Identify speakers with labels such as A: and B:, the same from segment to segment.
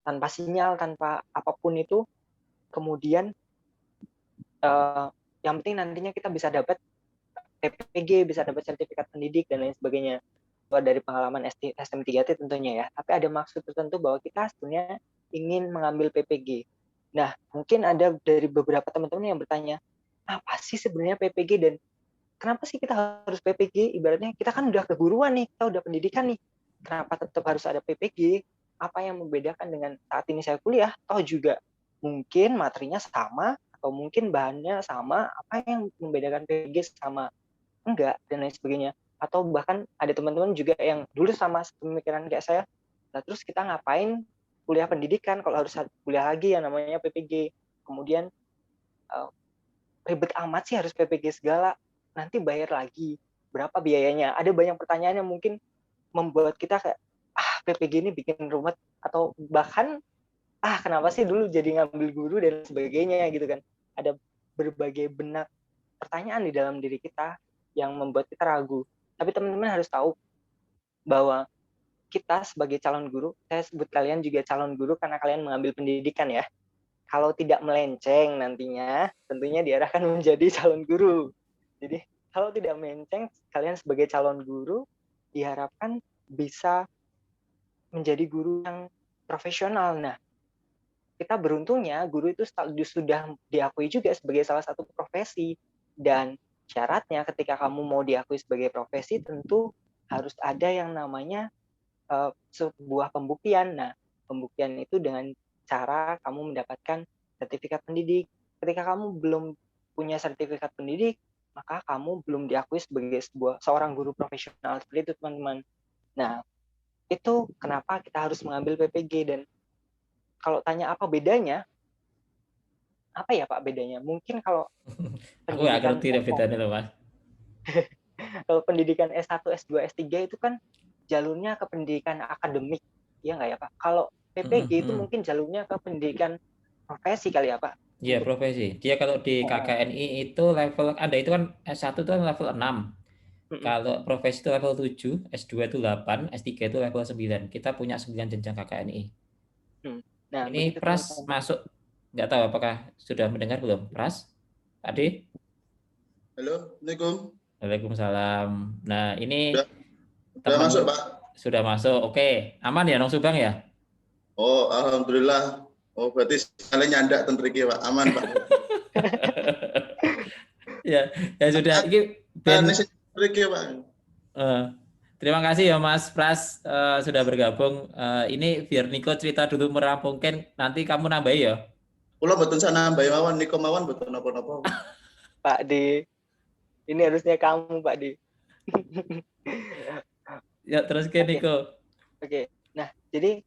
A: tanpa sinyal, tanpa apapun itu. Kemudian yang penting nantinya kita bisa dapat PPG, bisa dapat sertifikat pendidik dan lain sebagainya. Dari pengalaman STM3T tentunya ya. Tapi ada maksud tertentu bahwa kita sebenarnya ingin mengambil PPG. Nah, mungkin ada dari beberapa teman-teman yang bertanya, apa sih sebenarnya PPG dan kenapa sih kita harus PPG? Ibaratnya kita kan udah keguruan nih, kita udah pendidikan nih. Kenapa tetap harus ada PPG? Apa yang membedakan dengan saat ini saya kuliah? Toh juga mungkin materinya sama, atau mungkin bahannya sama. Apa yang membedakan PPG sama enggak, dan lain sebagainya. Atau bahkan ada teman-teman juga yang dulu sama pemikiran kayak saya, nah terus kita ngapain kuliah pendidikan kalau harus kuliah lagi yang namanya PPG? Kemudian ribet amat sih harus PPG segala, nanti bayar lagi, berapa biayanya? Ada banyak pertanyaan yang mungkin membuat kita kayak, PPG ini bikin rumit, atau bahkan, kenapa sih dulu jadi ngambil guru dan sebagainya gitu kan. Ada berbagai benak pertanyaan di dalam diri kita yang membuat kita ragu. Tapi teman-teman harus tahu bahwa kita sebagai calon guru, saya sebut kalian juga calon guru karena kalian mengambil pendidikan ya. Kalau tidak melenceng nantinya, tentunya diarahkan menjadi calon guru. Jadi kalau tidak melenceng, kalian sebagai calon guru diharapkan bisa menjadi guru yang profesional. Nah, kita beruntungnya guru itu sudah diakui juga sebagai salah satu profesi, dan syaratnya ketika kamu mau diakui sebagai profesi tentu harus ada yang namanya sebuah pembuktian. Nah, pembuktian itu dengan cara kamu mendapatkan sertifikat pendidik. Ketika kamu belum punya sertifikat pendidik, maka kamu belum diakui sebagai seorang guru profesional. Seperti itu, teman-teman. Nah, itu kenapa kita harus mengambil PPG. Dan kalau tanya apa bedanya, apa ya Pak bedanya? Mungkin kalau
B: Aku nggak
A: pendidikan
B: ngerti deh bedanya loh, Mas.
A: kalau pendidikan S1, S2, S3 itu kan jalurnya ke pendidikan akademik, ya nggak ya Pak? Kalau PPG itu mungkin jalurnya ke pendidikan profesi kali ya Pak?
B: Iya,
A: Untuk
B: profesi. Dia kalau di KKNI itu level, Anda itu kan S1 itu kan level 6. Kalau profesi itu level 7, S2 itu 8, S3 itu level 9. Kita punya 9 jenjang KKNI.
A: Nah,
B: Ini
A: begitu
B: Pras
A: teman-teman.
B: masuk, nggak tahu apakah sudah mendengar belum, Pras? Ade?
C: Halo, Assalamualaikum.
B: Waalaikumsalam. Nah, ini
C: Udah
B: teman
C: masuk, Pak?
B: sudah masuk. Oke, aman ya, Nong Subang ya?
C: Oh, alhamdulillah. Oh, berarti sekali nyandak tentriki, Pak. Aman, Pak.
B: Ya, ya sudah. Ini Ben.
C: Tentriki, Pak.
B: Terima kasih ya Mas Pras sudah bergabung. Ini biar Niko cerita dulu merampungkan, nanti kamu nambahi ya.
C: Pulau betul sana Mbak Imawan, Niko Mawan betul napa-napa.
A: Pak D, ini harusnya kamu Pak D.
B: Ya terus ke Niko.
A: Oke. Nah, jadi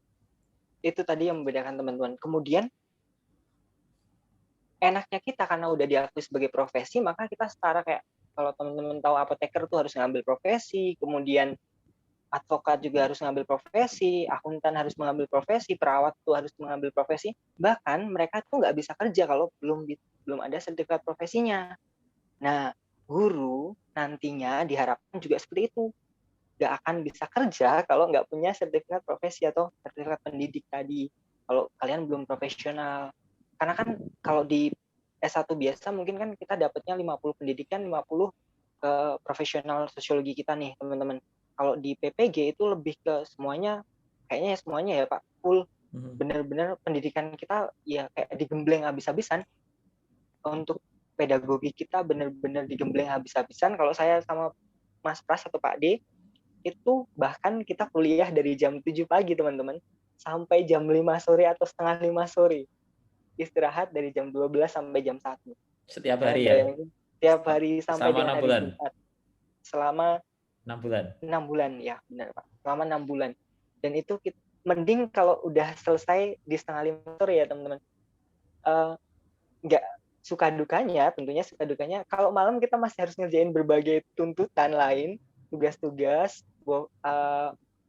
A: itu tadi yang membedakan teman-teman. Kemudian enaknya kita karena udah diakui sebagai profesi, maka kita setara kayak kalau teman-teman tahu apoteker tuh harus ngambil profesi, kemudian advokat juga harus ngambil profesi, akuntan harus mengambil profesi, perawat tuh harus mengambil profesi. Bahkan mereka tuh nggak bisa kerja kalau belum ada sertifikat profesinya. Nah, guru nantinya diharapkan juga seperti itu. Nggak akan bisa kerja kalau nggak punya sertifikat profesi atau sertifikat pendidik tadi. Kalau kalian belum profesional. Karena kan kalau di S1 biasa mungkin kan kita dapatnya 50 pendidikan, 50 ke profesional sosiologi kita nih, teman-teman. Kalau di PPG itu lebih ke semuanya, kayaknya semuanya ya Pak, full benar-benar pendidikan kita ya kayak digembleng habis-habisan. Untuk pedagogi kita benar-benar digembleng habis-habisan. Kalau saya sama Mas Pras atau Pak D, itu bahkan kita kuliah dari jam 7 pagi teman-teman, sampai jam 5 sore atau setengah 5 sore. Istirahat dari jam 12 sampai jam 1.
B: Setiap
A: Saya
B: hari ya?
A: bayangin, setiap hari sampai
B: Selama
A: dengan
B: 6
A: hari
B: bulan?
A: Jumat. Selama
B: 6 bulan?
A: 6 bulan, ya benar Pak. Selama 6 bulan. Dan itu mending kalau udah selesai di setengah 5 sore ya teman-teman. Nggak suka dukanya, tentunya suka dukanya, kalau malam kita masih harus ngerjain berbagai tuntutan lain, tugas-tugas,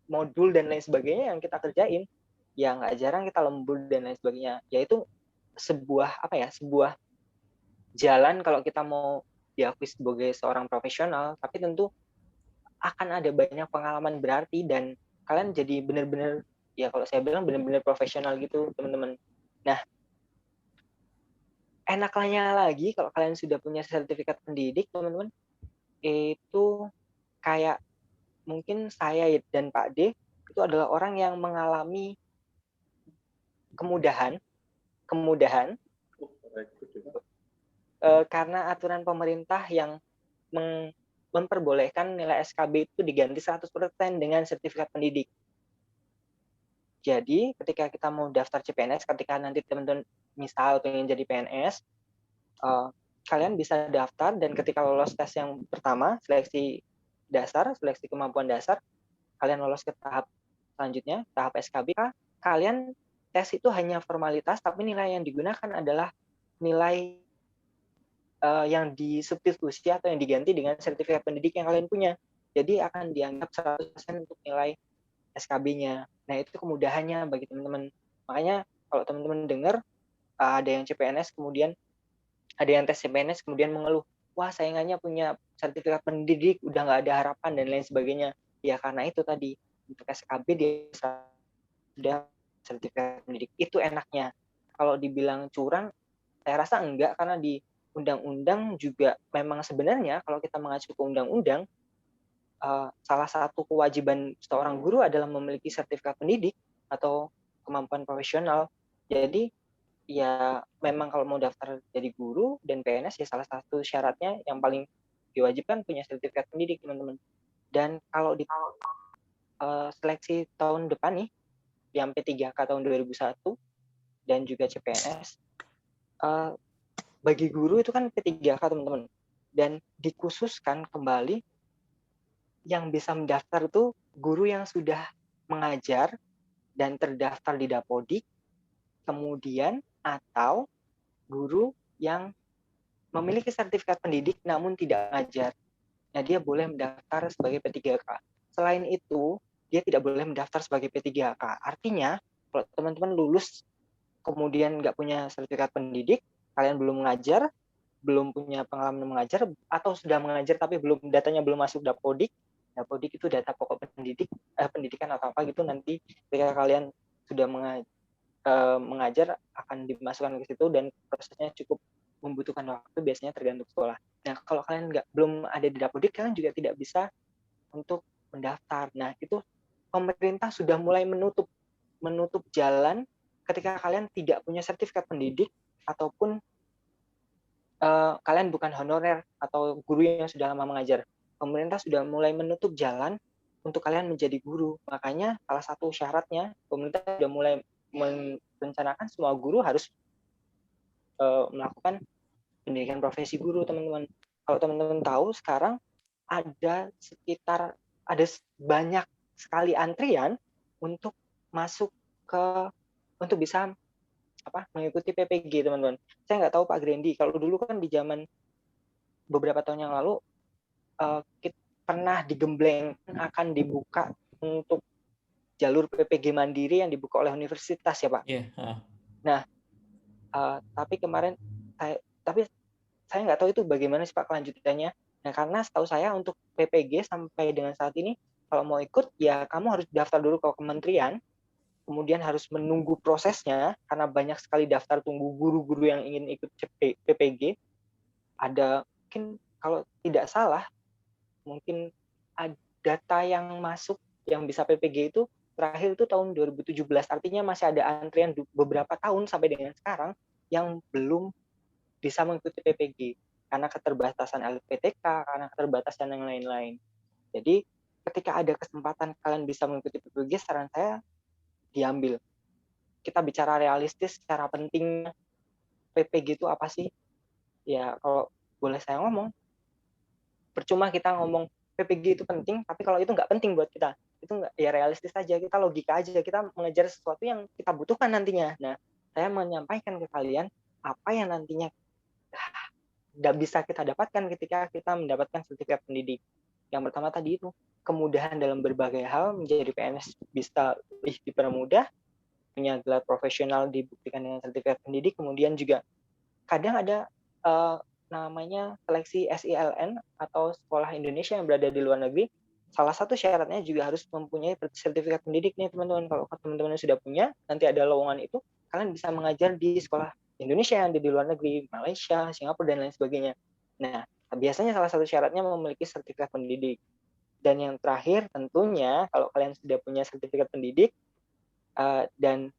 A: modul dan lain sebagainya yang kita kerjain. Ya nggak jarang kita lembur dan lain sebagainya. Yaitu sebuah jalan kalau kita mau diakui sebagai seorang profesional, tapi tentu akan ada banyak pengalaman berarti dan kalian jadi benar-benar ya kalau saya bilang benar-benar profesional gitu teman-teman. Nah, enaknya lagi kalau kalian sudah punya sertifikat pendidik teman-teman, itu kayak mungkin saya dan Pak D itu adalah orang yang mengalami kemudahan karena aturan pemerintah yang memperbolehkan nilai SKB itu diganti 100% dengan sertifikat pendidik. Jadi ketika kita mau daftar CPNS, ketika nanti teman-teman misal pengen jadi PNS, kalian bisa daftar dan ketika lolos tes yang pertama, seleksi dasar, seleksi kemampuan dasar, kalian lolos ke tahap selanjutnya, tahap SKB, kalian tes itu hanya formalitas, tapi nilai yang digunakan adalah nilai yang disubstitusi atau yang diganti dengan sertifikat pendidik yang kalian punya. Jadi akan dianggap 100% untuk nilai SKB-nya. Nah, itu kemudahannya bagi teman-teman. Makanya kalau teman-teman dengar ada yang CPNS kemudian ada yang tes CPNS kemudian mengeluh, wah saingannya punya sertifikat pendidik, udah nggak ada harapan dan lain sebagainya. Ya karena itu tadi, untuk SKB dia sudah sertifikat pendidik. Itu enaknya. Kalau dibilang curang, saya rasa enggak, karena di undang-undang juga memang sebenarnya kalau kita mengacu ke undang-undang, salah satu kewajiban seorang guru adalah memiliki sertifikat pendidik atau kemampuan profesional. Jadi ya memang kalau mau daftar jadi guru dan PNS ya salah satu syaratnya yang paling diwajibkan punya sertifikat pendidik teman-teman. Dan kalau di seleksi tahun depan nih yang P3K tahun 2001 dan juga CPNS, bagi guru itu kan P3K teman-teman, dan dikhususkan kembali yang bisa mendaftar itu guru yang sudah mengajar dan terdaftar di Dapodik, kemudian atau guru yang memiliki sertifikat pendidik namun tidak mengajar. Nah, dia boleh mendaftar sebagai P3K. Selain itu, dia tidak boleh mendaftar sebagai P3K. Artinya, kalau teman-teman lulus kemudian nggak punya sertifikat pendidik, kalian belum mengajar, belum punya pengalaman mengajar, atau sudah mengajar tapi datanya belum masuk Dapodik. Dapodik itu data pokok pendidikan atau apa gitu, nanti ketika kalian sudah mengajar akan dimasukkan ke situ dan prosesnya cukup membutuhkan waktu, biasanya tergantung sekolah. Nah, kalau kalian belum ada di Dapodik, kalian juga tidak bisa untuk mendaftar. Nah, itu pemerintah sudah mulai menutup jalan ketika kalian tidak punya sertifikat pendidik ataupun kalian bukan honorer atau guru yang sudah lama mengajar. Pemerintah sudah mulai menutup jalan untuk kalian menjadi guru. Makanya salah satu syaratnya pemerintah sudah mulai merencanakan semua guru harus melakukan pendidikan profesi guru, teman-teman. Kalau teman-teman tahu sekarang ada banyak sekali antrian untuk masuk untuk bisa mengikuti PPG, teman-teman. Saya nggak tahu Pak Grendi, kalau dulu kan di zaman beberapa tahun yang lalu kita pernah digembleng akan dibuka untuk jalur PPG mandiri yang dibuka oleh universitas ya Pak.
B: Yeah.
A: Nah, tapi kemarin saya nggak tahu itu bagaimana sih Pak kelanjutannya. Nah, karena setahu saya untuk PPG sampai dengan saat ini, kalau mau ikut ya kamu harus daftar dulu ke kementerian, kemudian harus menunggu prosesnya karena banyak sekali daftar tunggu guru-guru yang ingin ikut PPG. Ada mungkin kalau tidak salah mungkin data yang masuk yang bisa PPG itu terakhir itu tahun 2017. Artinya masih ada antrian beberapa tahun sampai dengan sekarang yang belum bisa mengikuti PPG karena keterbatasan LPTK, karena keterbatasan yang lain-lain. Jadi ketika ada kesempatan kalian bisa mengikuti PPG, saran saya diambil. Kita bicara realistis, secara penting PPG itu apa sih? Ya kalau boleh saya ngomong, percuma kita ngomong PPG itu penting, tapi kalau itu nggak penting buat kita, itu nggak, ya realistis aja, kita logika aja, kita mengejar sesuatu yang kita butuhkan nantinya. Nah, saya menyampaikan ke kalian apa yang nantinya nggak bisa kita dapatkan ketika kita mendapatkan sertifikat pendidik. Yang pertama tadi itu, kemudahan dalam berbagai hal, menjadi PNS bisa lebih dipermudah, punya gelar profesional dibuktikan dengan sertifikat pendidik, kemudian juga kadang ada namanya seleksi SILN atau sekolah Indonesia yang berada di luar negeri, salah satu syaratnya juga harus mempunyai sertifikat pendidik nih teman-teman. Kalau teman-teman sudah punya, nanti ada lowongan itu, kalian bisa mengajar di sekolah Indonesia, di luar negeri, Malaysia, Singapura, dan lain sebagainya. Nah, biasanya salah satu syaratnya memiliki sertifikat pendidik. Dan yang terakhir tentunya kalau kalian sudah punya sertifikat pendidik dan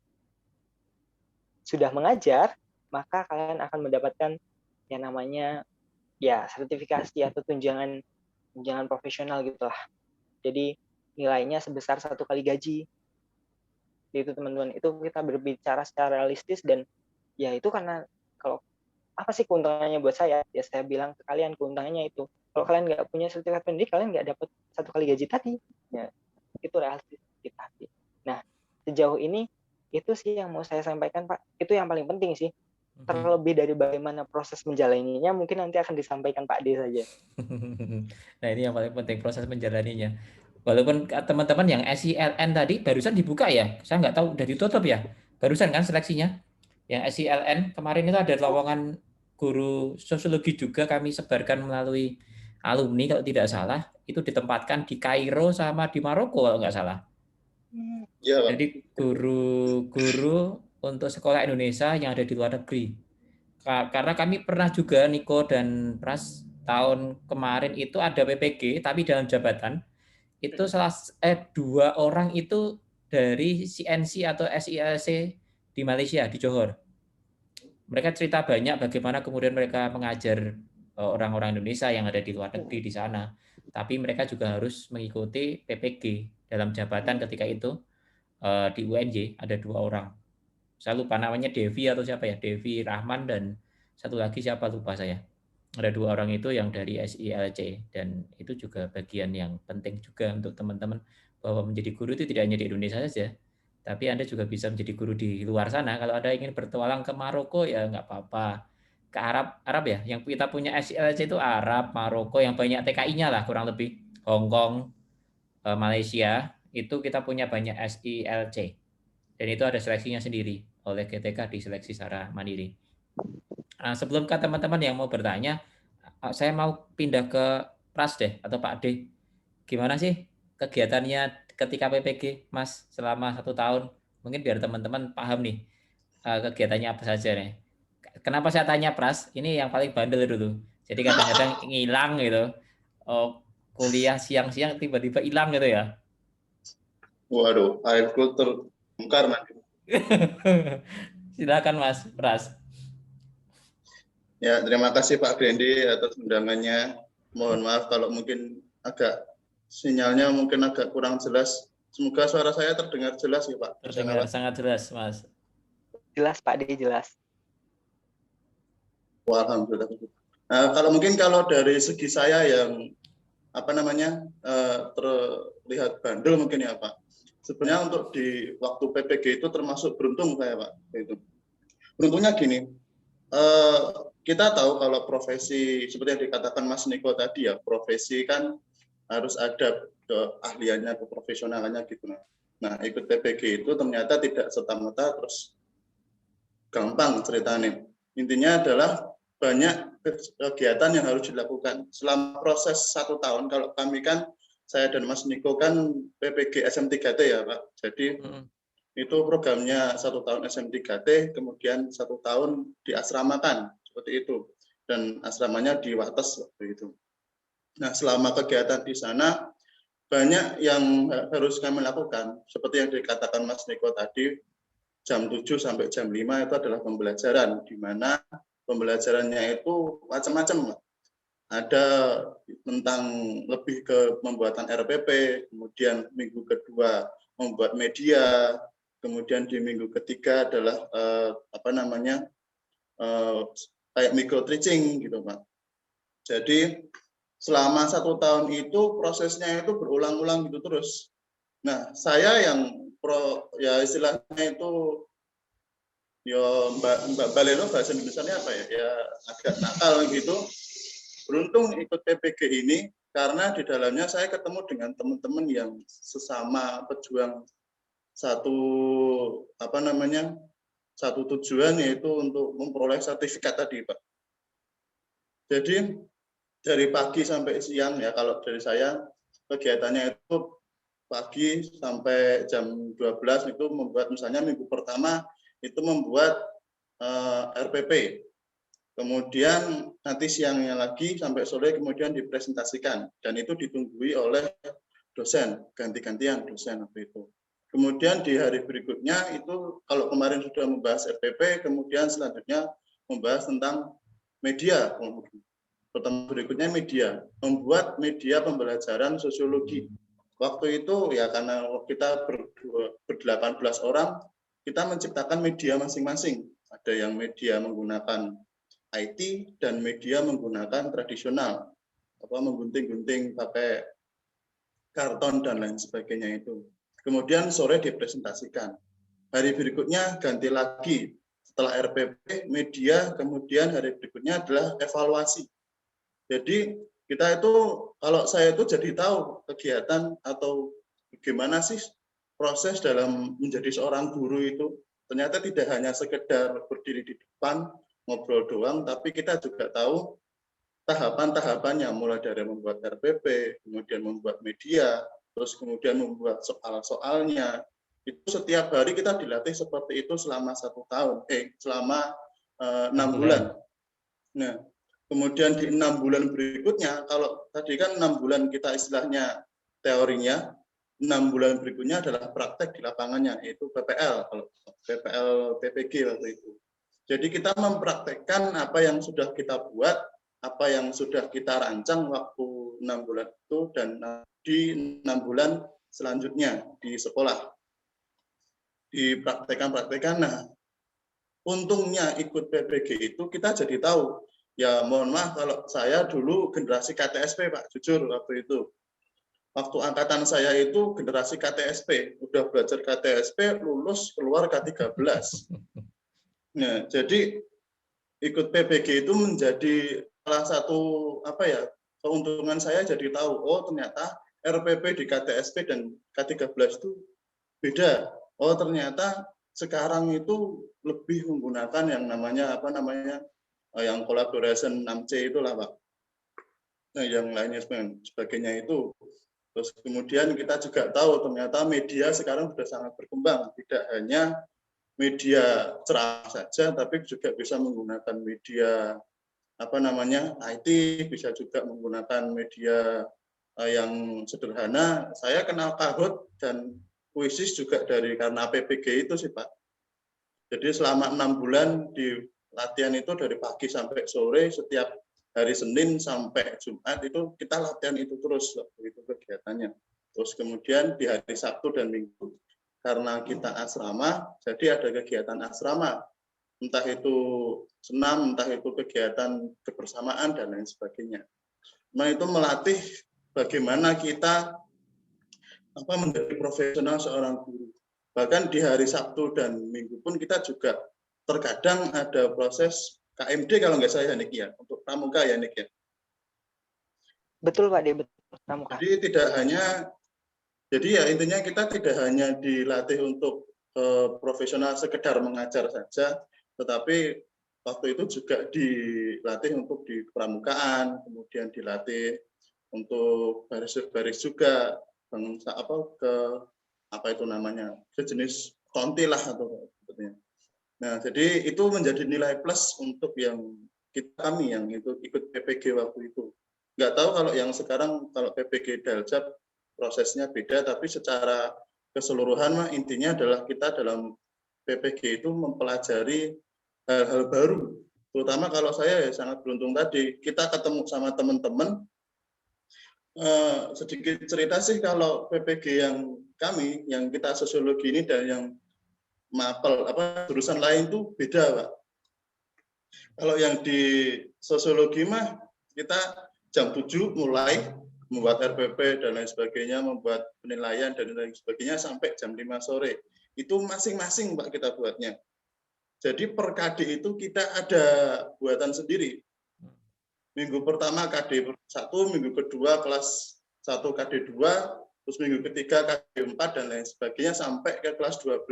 A: sudah mengajar, maka kalian akan mendapatkan yang namanya ya sertifikasi atau tunjangan profesional gitulah. Jadi nilainya sebesar 1 kali gaji. Itu teman-teman, itu kita berbicara secara realistis, dan ya itu karena kalau apa sih keuntungannya buat saya? Ya saya bilang ke kalian keuntungannya itu. Kalau kalian nggak punya sertifikat pendidik, kalian nggak dapat 1 kali gaji tadi. Ya, itu realistis kita. Nah, sejauh ini itu sih yang mau saya sampaikan, Pak. Itu yang paling penting sih. Terlebih dari bagaimana proses menjalaninya, mungkin nanti akan disampaikan Pak D saja.
B: Nah, ini yang paling penting, proses menjalaninya. Walaupun teman-teman yang SILN tadi barusan dibuka ya, saya nggak tahu udah ditutup ya. Barusan kan seleksinya. Yang SILN kemarin itu ada lowongan guru sosiologi juga kami sebarkan melalui alumni kalau tidak salah. Itu ditempatkan di Kairo sama di Maroko kalau nggak salah.
C: Ya, Pak.
B: Jadi guru-guru untuk sekolah Indonesia yang ada di luar negeri. Karena kami pernah juga, Niko dan Pras, tahun kemarin itu ada PPG, tapi dalam jabatan, itu 2 orang itu dari CNC atau SILC di Malaysia, di Johor. Mereka cerita banyak bagaimana kemudian mereka mengajar orang-orang Indonesia yang ada di luar negeri di sana. Tapi mereka juga harus mengikuti PPG dalam jabatan ketika itu di UNJ ada 2 orang. Saya lupa namanya Devi atau siapa ya, Devi Rahman dan satu lagi siapa lupa saya. Ada 2 orang itu yang dari SILC, dan itu juga bagian yang penting juga untuk teman-teman bahwa menjadi guru itu tidak hanya di Indonesia saja, tapi Anda juga bisa menjadi guru di luar sana. Kalau Anda ingin bertualang ke Maroko ya nggak apa-apa. Ke Arab ya, yang kita punya SILC itu Arab, Maroko yang banyak TKI-nya lah kurang lebih. Hong Kong, Malaysia, itu kita punya banyak SILC. Dan itu ada seleksinya sendiri oleh GTK, diseleksi secara mandiri. Nah, sebelum ke teman-teman yang mau bertanya, saya mau pindah ke Pras deh atau Pak D. Gimana sih kegiatannya ketika PPG, Mas, selama 1 tahun? Mungkin biar teman-teman paham nih kegiatannya apa saja nih. Kenapa saya tanya Pras? Ini yang paling bandel dulu. Jadi kadang-kadang ngilang gitu. Oh, kuliah siang-siang tiba-tiba hilang gitu ya.
C: Waduh, air kultur bongkar nanti.
B: Silakan Mas Pras.
C: Ya, terima kasih Pak Grendi atas undangannya. Mohon maaf kalau mungkin sinyalnya mungkin agak kurang jelas. Semoga suara saya terdengar jelas ya Pak.
B: Terdengar sangat jelas, Mas.
A: Jelas Pak D, jelas.
C: Wah, alhamdulillah. Kalau dari segi saya yang terlihat bandel mungkin ya Pak. Sebenarnya untuk di waktu PPG itu termasuk beruntung saya Pak. Itu. Beruntungnya gini, kita tahu kalau profesi seperti yang dikatakan Mas Niko tadi ya, profesi kan harus ada keahliannya, keprofesionalannya gitu. Nah, ikut PPG itu ternyata tidak serta-merta terus gampang ceritanya. Intinya adalah banyak kegiatan yang harus dilakukan selama proses 1 tahun. Kalau kami kan, saya dan Mas Niko kan PPG SM3T ya Pak. Jadi itu programnya 1 tahun SM3T, kemudian 1 tahun diasramakan seperti itu, dan asramanya di Wates waktu itu. Nah, selama kegiatan di sana banyak yang harus kami lakukan, seperti yang dikatakan Mas Niko tadi, jam 7 sampai jam 5 itu adalah pembelajaran, di mana pembelajarannya itu macam-macam. Ada tentang lebih ke pembuatan RPP, kemudian minggu kedua membuat media, kemudian di minggu ketiga adalah kayak micro teaching gitu Pak. Jadi selama 1 tahun itu prosesnya itu berulang-ulang gitu terus. Nah, saya yang istilahnya itu Mbak Balelo bahasa Indonesianya apa ya? Ya agak nakal gitu. Beruntung ikut PPG ini karena di dalamnya saya ketemu dengan teman-teman yang sesama pejuang satu tujuan, yaitu untuk memperoleh sertifikat tadi Pak. Jadi dari pagi sampai siang ya kalau dari saya kegiatannya itu pagi sampai jam 12 itu membuat, misalnya minggu pertama itu membuat RPP. Kemudian nanti siangnya lagi sampai sore kemudian dipresentasikan, dan itu ditunggui oleh dosen, ganti-gantian dosen waktu itu. Kemudian di hari berikutnya itu kalau kemarin sudah membahas RPP, kemudian selanjutnya membahas tentang media. Pertemuan berikutnya media, membuat media pembelajaran sosiologi. Waktu itu ya karena kita ber-18 orang, kita menciptakan media masing-masing. Ada yang media menggunakan IT dan media menggunakan tradisional, menggunting-gunting pakai karton dan lain sebagainya itu. Kemudian sore dipresentasikan. Hari berikutnya ganti lagi. Setelah RPP, media, kemudian hari berikutnya adalah evaluasi. Jadi kita itu, kalau saya itu jadi tahu kegiatan atau bagaimana sih proses dalam menjadi seorang guru itu. Ternyata tidak hanya sekedar berdiri di depan, ngobrol doang, tapi kita juga tahu tahapan-tahapannya, mulai dari membuat RPP, kemudian membuat media, terus kemudian membuat soal-soalnya. Itu setiap hari kita dilatih seperti itu selama 1 tahun, selama 6 bulan. Nah, kemudian di 6 bulan berikutnya, kalau tadi kan 6 bulan kita istilahnya teorinya, 6 bulan berikutnya adalah praktek di lapangannya, yaitu PPL, kalau PPL PPG waktu itu. Jadi kita mempraktekkan apa yang sudah kita buat, apa yang sudah kita rancang waktu 6 bulan itu, dan di 6 bulan selanjutnya di sekolah. Dipraktekan. Nah, untungnya ikut PPG itu kita jadi tahu, ya mohon maaf kalau saya dulu generasi KTSP Pak, jujur waktu itu. Waktu angkatan saya itu generasi KTSP, udah belajar KTSP, lulus keluar K13. Nah, jadi ikut PPG itu menjadi salah satu keuntungan saya, jadi tahu, oh ternyata RPP di KTSP dan K13 itu beda. Oh ternyata sekarang itu lebih menggunakan yang namanya yang collaboration 6C itulah Pak. Nah, yang lainnya sebagainya itu. Terus kemudian kita juga tahu ternyata media sekarang sudah sangat berkembang, tidak hanya media ceramah saja, tapi juga bisa menggunakan media IT, bisa juga menggunakan media yang sederhana. Saya kenal Kahoot dan Quizzes juga karena PPG itu sih Pak. Jadi selama 6 bulan di latihan itu dari pagi sampai sore, setiap hari Senin sampai Jumat itu kita latihan itu terus, itu kegiatannya. Terus kemudian di hari Sabtu dan Minggu, karena kita asrama, jadi ada kegiatan asrama, entah itu senam, entah itu kegiatan kebersamaan dan lain sebagainya. Nah itu melatih bagaimana kita menjadi profesional seorang guru. Bahkan di hari Sabtu dan Minggu pun kita juga terkadang ada proses KMD kalau nggak saya Nik ya, untuk pramuka ya Nik ya.
A: Betul Pak, betul pramuka.
C: Jadi ya intinya kita tidak hanya dilatih untuk profesional sekedar mengajar saja, tetapi waktu itu juga dilatih untuk di pramukaan, kemudian dilatih untuk baris juga, sejenis konti lah atau sebetulnya. Nah, jadi itu menjadi nilai plus untuk kami yang itu ikut PPG waktu itu. Nggak tahu kalau yang sekarang, kalau PPG Daljab prosesnya beda, tapi secara keseluruhan intinya adalah kita dalam PPG itu mempelajari hal-hal baru. Terutama kalau saya sangat beruntung tadi, kita ketemu sama teman-teman. Sedikit cerita sih, kalau PPG yang kami, yang kita sosiologi ini dan yang mapel jurusan lain itu beda Pak. Kalau yang di sosiologi mah kita jam 7 mulai membuat RPP dan lain sebagainya, membuat penilaian dan lain sebagainya sampai jam 5 sore. Itu masing-masing Pak kita buatnya. Jadi per KD itu kita ada buatan sendiri. Minggu pertama KD 1, minggu kedua kelas 1 KD 2, terus minggu ketiga KD 4 dan lain sebagainya sampai ke kelas 12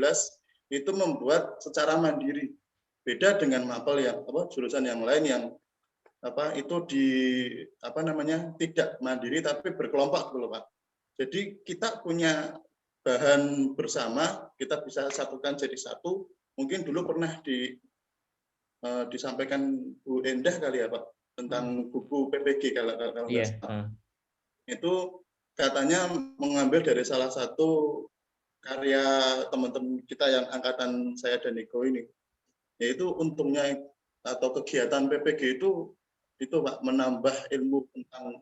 C: itu membuat secara mandiri. Beda dengan mapel yang jurusan yang lain yang itu tidak mandiri tapi berkelompok gitu loh Pak. Jadi kita punya bahan bersama, kita bisa satukan jadi satu. Mungkin dulu pernah disampaikan Bu Endah kali ya Pak, tentang buku PPG kalau nggak salah. Itu katanya mengambil dari salah satu karya teman-teman kita yang angkatan saya dan Niko ini, yaitu untungnya atau kegiatan PPG itu Pak menambah ilmu tentang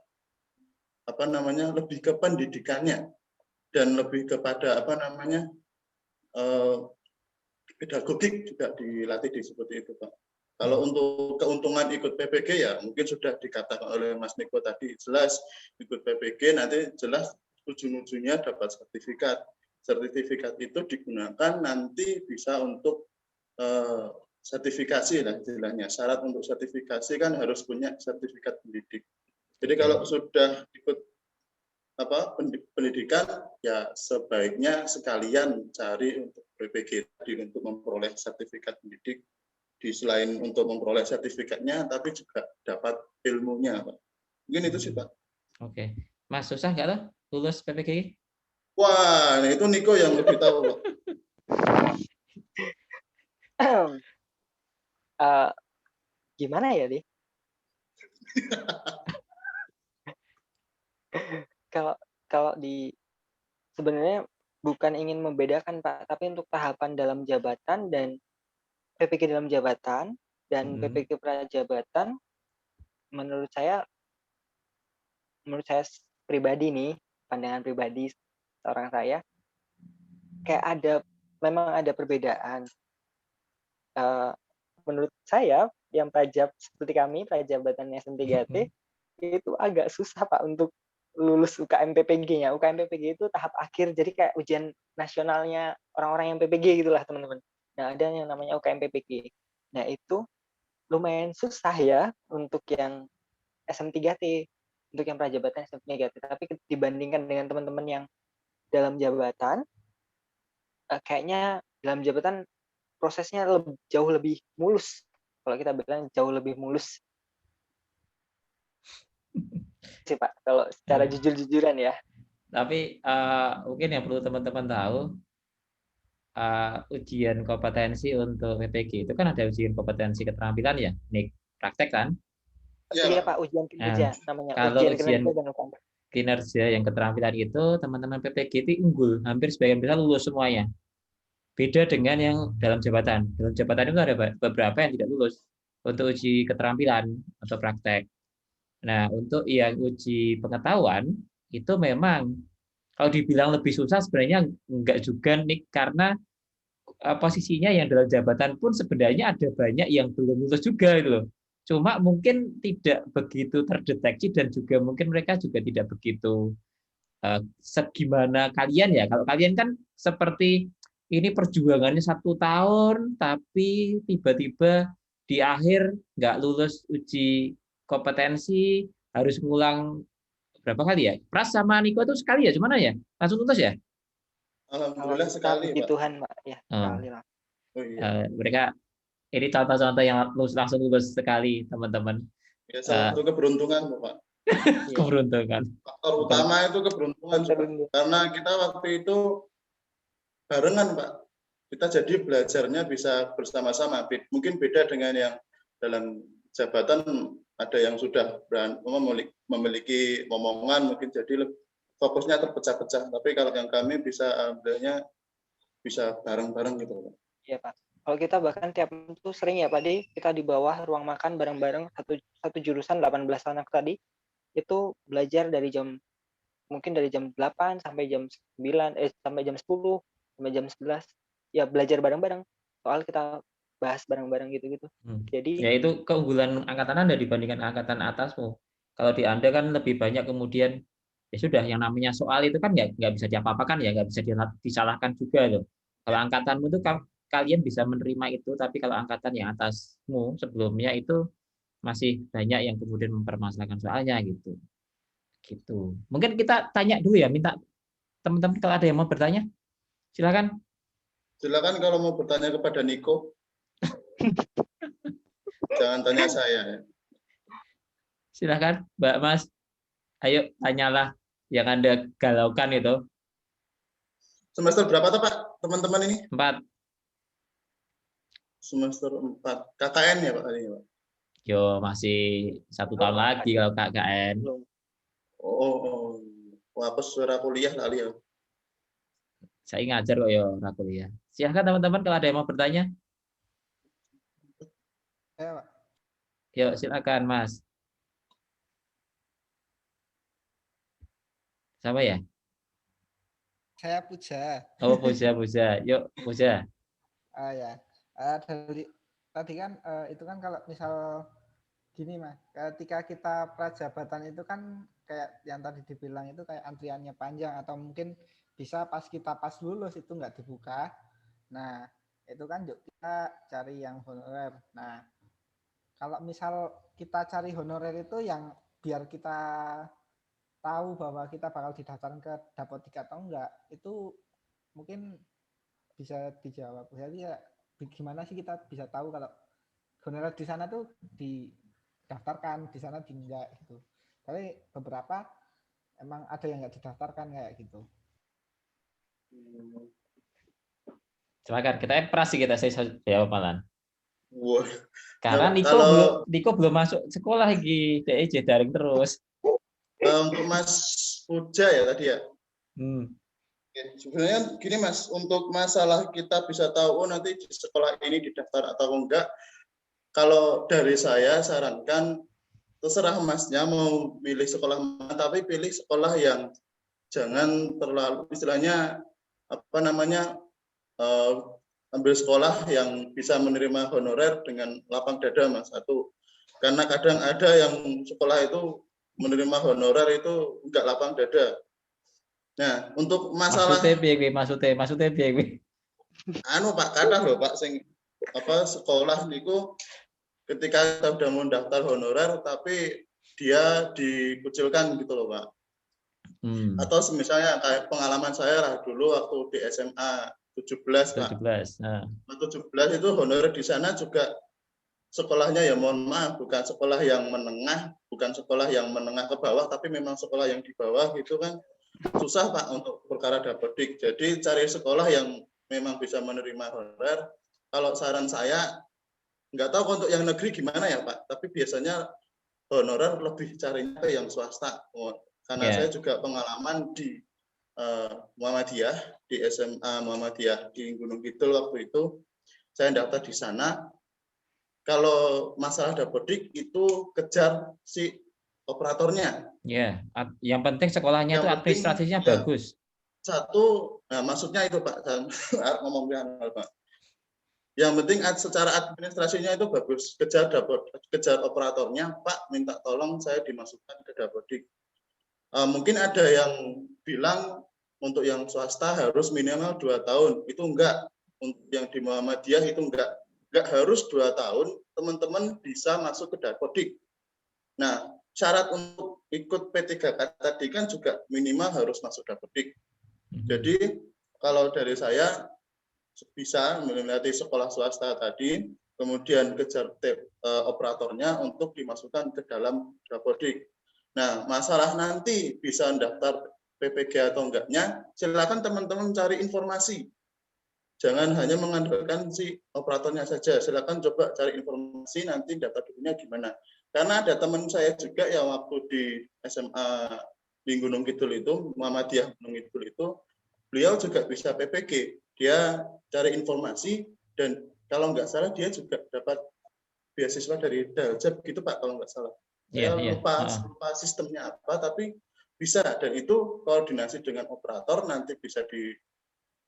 C: lebih ke pendidikannya dan lebih kepada pedagogik juga dilatih di seperti itu Pak. Kalau untuk keuntungan ikut PPG ya mungkin sudah dikatakan oleh Mas Niko tadi, jelas ikut PPG nanti jelas ujung-ujungnya dapat sertifikat. Sertifikat itu digunakan nanti bisa untuk sertifikasi lah istilahnya. Syarat untuk sertifikasi kan harus punya sertifikat pendidik. Jadi kalau sudah ikut pendidikan ya sebaiknya sekalian cari untuk PPG tadi untuk memperoleh sertifikat pendidik. Selain untuk memperoleh sertifikatnya, tapi juga dapat ilmunya, Pak. Mungkin itu sih, Pak.
B: Oke. Mas, susah nggak loh lulus PPG?
C: Wah, itu Niko yang lebih tahu, Pak.
A: Gimana ya, Di? Kalau sebenarnya bukan ingin membedakan, Pak, tapi untuk tahapan dalam jabatan dan PPG dalam jabatan dan PPG prajabatan, menurut saya pribadi nih, pandangan pribadi seorang saya, kayak memang ada perbedaan. Menurut saya yang seperti kami prajabatan SM3T itu agak susah Pak untuk lulus UKM PPG-nya. UKM PPG itu tahap akhir, jadi kayak ujian nasionalnya orang-orang yang PPG gitulah teman-teman. Nah, ada yang namanya UKM PPG. Nah, itu lumayan susah ya untuk yang SM3T, untuk yang prajabatan SM3T. Tapi dibandingkan dengan teman-teman yang dalam jabatan, kayaknya dalam jabatan prosesnya jauh lebih mulus. Kalau kita bilang jauh lebih mulus. Sih Pak, kalau secara jujur-jujuran ya.
B: Tapi mungkin yang perlu teman-teman tahu, ujian kompetensi untuk PPG itu kan ada ujian kompetensi keterampilan ya, Nik, praktek kan?
A: Iya Pak, ujian kinerja namanya.
B: Kalau ujian
A: kinerja dan
B: kinerja yang keterampilan itu teman-teman PPG itu unggul, hampir sebagian besar lulus semuanya. Beda dengan yang dalam jabatan. Dalam jabatan itu ada beberapa yang tidak lulus untuk uji keterampilan atau praktek. Nah, untuk yang uji pengetahuan itu memang kalau dibilang lebih susah sebenarnya enggak juga nih, karena posisinya yang dalam jabatan pun sebenarnya ada banyak yang belum lulus juga gitu loh. Cuma mungkin tidak begitu terdeteksi dan juga mungkin mereka juga tidak begitu segimana kalian ya. Kalau kalian kan seperti ini perjuangannya 1 tahun tapi tiba-tiba di akhir nggak lulus uji kompetensi, harus ngulang berapa kali ya? Pras sama Niko itu sekali ya, gimana ya? Langsung lulus ya?
C: Alhamdulillah sekali,
A: Pak. Tuhan, Pak. Ya, sekali lah.
C: Oh, iya.
B: Mereka ini contoh-contoh yang langsung lulus sekali, teman-teman.
C: Ya, satu keberuntungan, Pak.
B: Keberuntungan.
C: Faktor utama itu keberuntungan, Pak. Karena kita waktu itu barengan, Pak. Kita jadi belajarnya bisa bersama-sama. Mungkin beda dengan yang dalam jabatan, ada yang sudah memiliki omongan, mungkin jadi fokusnya terpecah-pecah. Tapi kalau yang kami bisa ambilnya bisa bareng-bareng gitu, Pak.
A: Iya, Pak. Kalau kita bahkan tiap itu sering ya, Pak, kita di bawah ruang makan bareng-bareng satu jurusan 18 anak tadi itu belajar mungkin dari jam 8 sampai jam 9 sampai jam 10 sampai jam 11 ya belajar bareng-bareng soal kita bahas bareng-bareng gitu-gitu. Jadi
B: ya itu keunggulan angkatan Anda dibandingkan angkatan atasmu. Kalau di Anda kan lebih banyak kemudian ya sudah yang namanya soal itu kan nggak bisa diapa-apakan ya, nggak bisa disalahkan juga loh. Kalau angkatanmu itu kalian bisa menerima itu, tapi kalau angkatan yang atasmu sebelumnya itu masih banyak yang kemudian mempermasalahkan soalnya gitu. Gitu. Mungkin kita tanya dulu ya, minta teman-teman kalau ada yang mau bertanya, silakan.
C: Silakan kalau mau bertanya kepada Niko. Jangan tanya saya.
B: Silakan, Mbak Mas. Ayo tanyalah. yang Anda galaukan itu?
C: Semester berapa tuh Pak teman-teman ini?
B: 4.
C: Semester 4. KKN ya Pak tadi Pak?
B: Yo masih 1 tahun lagi kalau KKN.
C: Oh. Wah, pas suara kuliah kali ya.
B: Saya ngajar kok ya kuliah. Silahkan teman-teman kalau ada yang mau bertanya.
D: Ya, Pak.
B: Yuk silakan Mas. Sama ya?
D: Saya Puja.
B: Oh Puja. Yuk Puja.
D: Ya. Dari tadi kan itu kan kalau misal gini Mas, ketika kita prajabatan itu kan kayak yang tadi dibilang itu kayak antriannya panjang atau mungkin bisa pas kita lulus itu nggak dibuka. Nah, itu kan kita cari yang honorer. Nah, kalau misal kita cari honorer itu yang biar kita tahu bahwa kita bakal didaftarkan ke Dapodik atau enggak, itu mungkin bisa dijawab. Jadi ya gimana sih kita bisa tahu kalau honorer di sana tuh didaftarkan, di sana enggak gitu. Tapi beberapa emang ada yang enggak didaftarkan kayak gitu.
B: Silakan kita prasi kita saya jawab malan.
C: Wah.
B: Karena Niko belum masuk sekolah lagi, DEJ daring terus.
C: Untuk Mas Puja ya tadi ya. Sebenarnya gini Mas, untuk masalah kita bisa tahu nanti di sekolah ini didaftar atau enggak, kalau dari saya sarankan terserah Masnya mau pilih sekolah mana, tapi pilih sekolah yang jangan terlalu istilahnya ambil sekolah yang bisa menerima honorer dengan lapang dada Mas. Satu, karena kadang ada yang sekolah itu menerima honorer itu enggak lapang dada. Nah, untuk masalah
B: maksudnya piye?
C: Pak, kadang loh Pak sing sekolah niku ketika kita udah mau daftar honorer tapi dia dikucilkan gitu loh Pak. Atau misalnya kayak pengalaman saya lah dulu waktu di SMA 17 Pak. 17 itu honorer di sana juga sekolahnya ya mohon maaf bukan sekolah yang menengah, bukan sekolah yang menengah ke bawah, tapi memang sekolah yang di bawah gitu kan susah Pak untuk perkara Dapodik. Jadi cari sekolah yang memang bisa menerima honorer. Kalau saran saya nggak tahu untuk yang negeri gimana ya Pak, tapi biasanya honorer lebih carinya ke yang swasta. Karena saya juga pengalaman di Muhammadiyah, di SMA Muhammadiyah di Gunung Kidul waktu itu saya daftar di sana. Kalau masalah Dapodik itu kejar si operatornya.
B: Ya, yang penting sekolahnya itu administrasinya bagus.
C: Satu, nah maksudnya itu Pak, ngomongnya Pak. Yang penting secara administrasinya itu bagus. Kejar operatornya, Pak, minta tolong saya dimasukkan ke Dapodik. Mungkin ada yang bilang untuk yang swasta harus minimal 2 tahun. Itu enggak. Untuk yang di Muhammadiyah itu enggak harus 2 tahun, teman-teman bisa masuk ke Dapodik. Nah, syarat untuk ikut P3K tadi kan juga minimal harus masuk Dapodik. Jadi, kalau dari saya bisa melewati sekolah swasta tadi, kemudian kejar operatornya untuk dimasukkan ke dalam Dapodik. Nah, masalah nanti bisa daftar PPG atau enggaknya, silakan teman-teman cari informasi. Jangan hanya mengandalkan si operatornya saja. Silakan coba cari informasi nanti data dulunya gimana. Karena ada teman saya juga yang waktu di SMA di Gunung Kidul itu, Muhammadiyah Gunung Kidul itu, beliau juga bisa PPG. Dia cari informasi dan kalau nggak salah dia juga dapat beasiswa dari Daljab gitu Pak kalau nggak salah. Saya lupa sistemnya apa, tapi bisa. Dan itu koordinasi dengan operator nanti bisa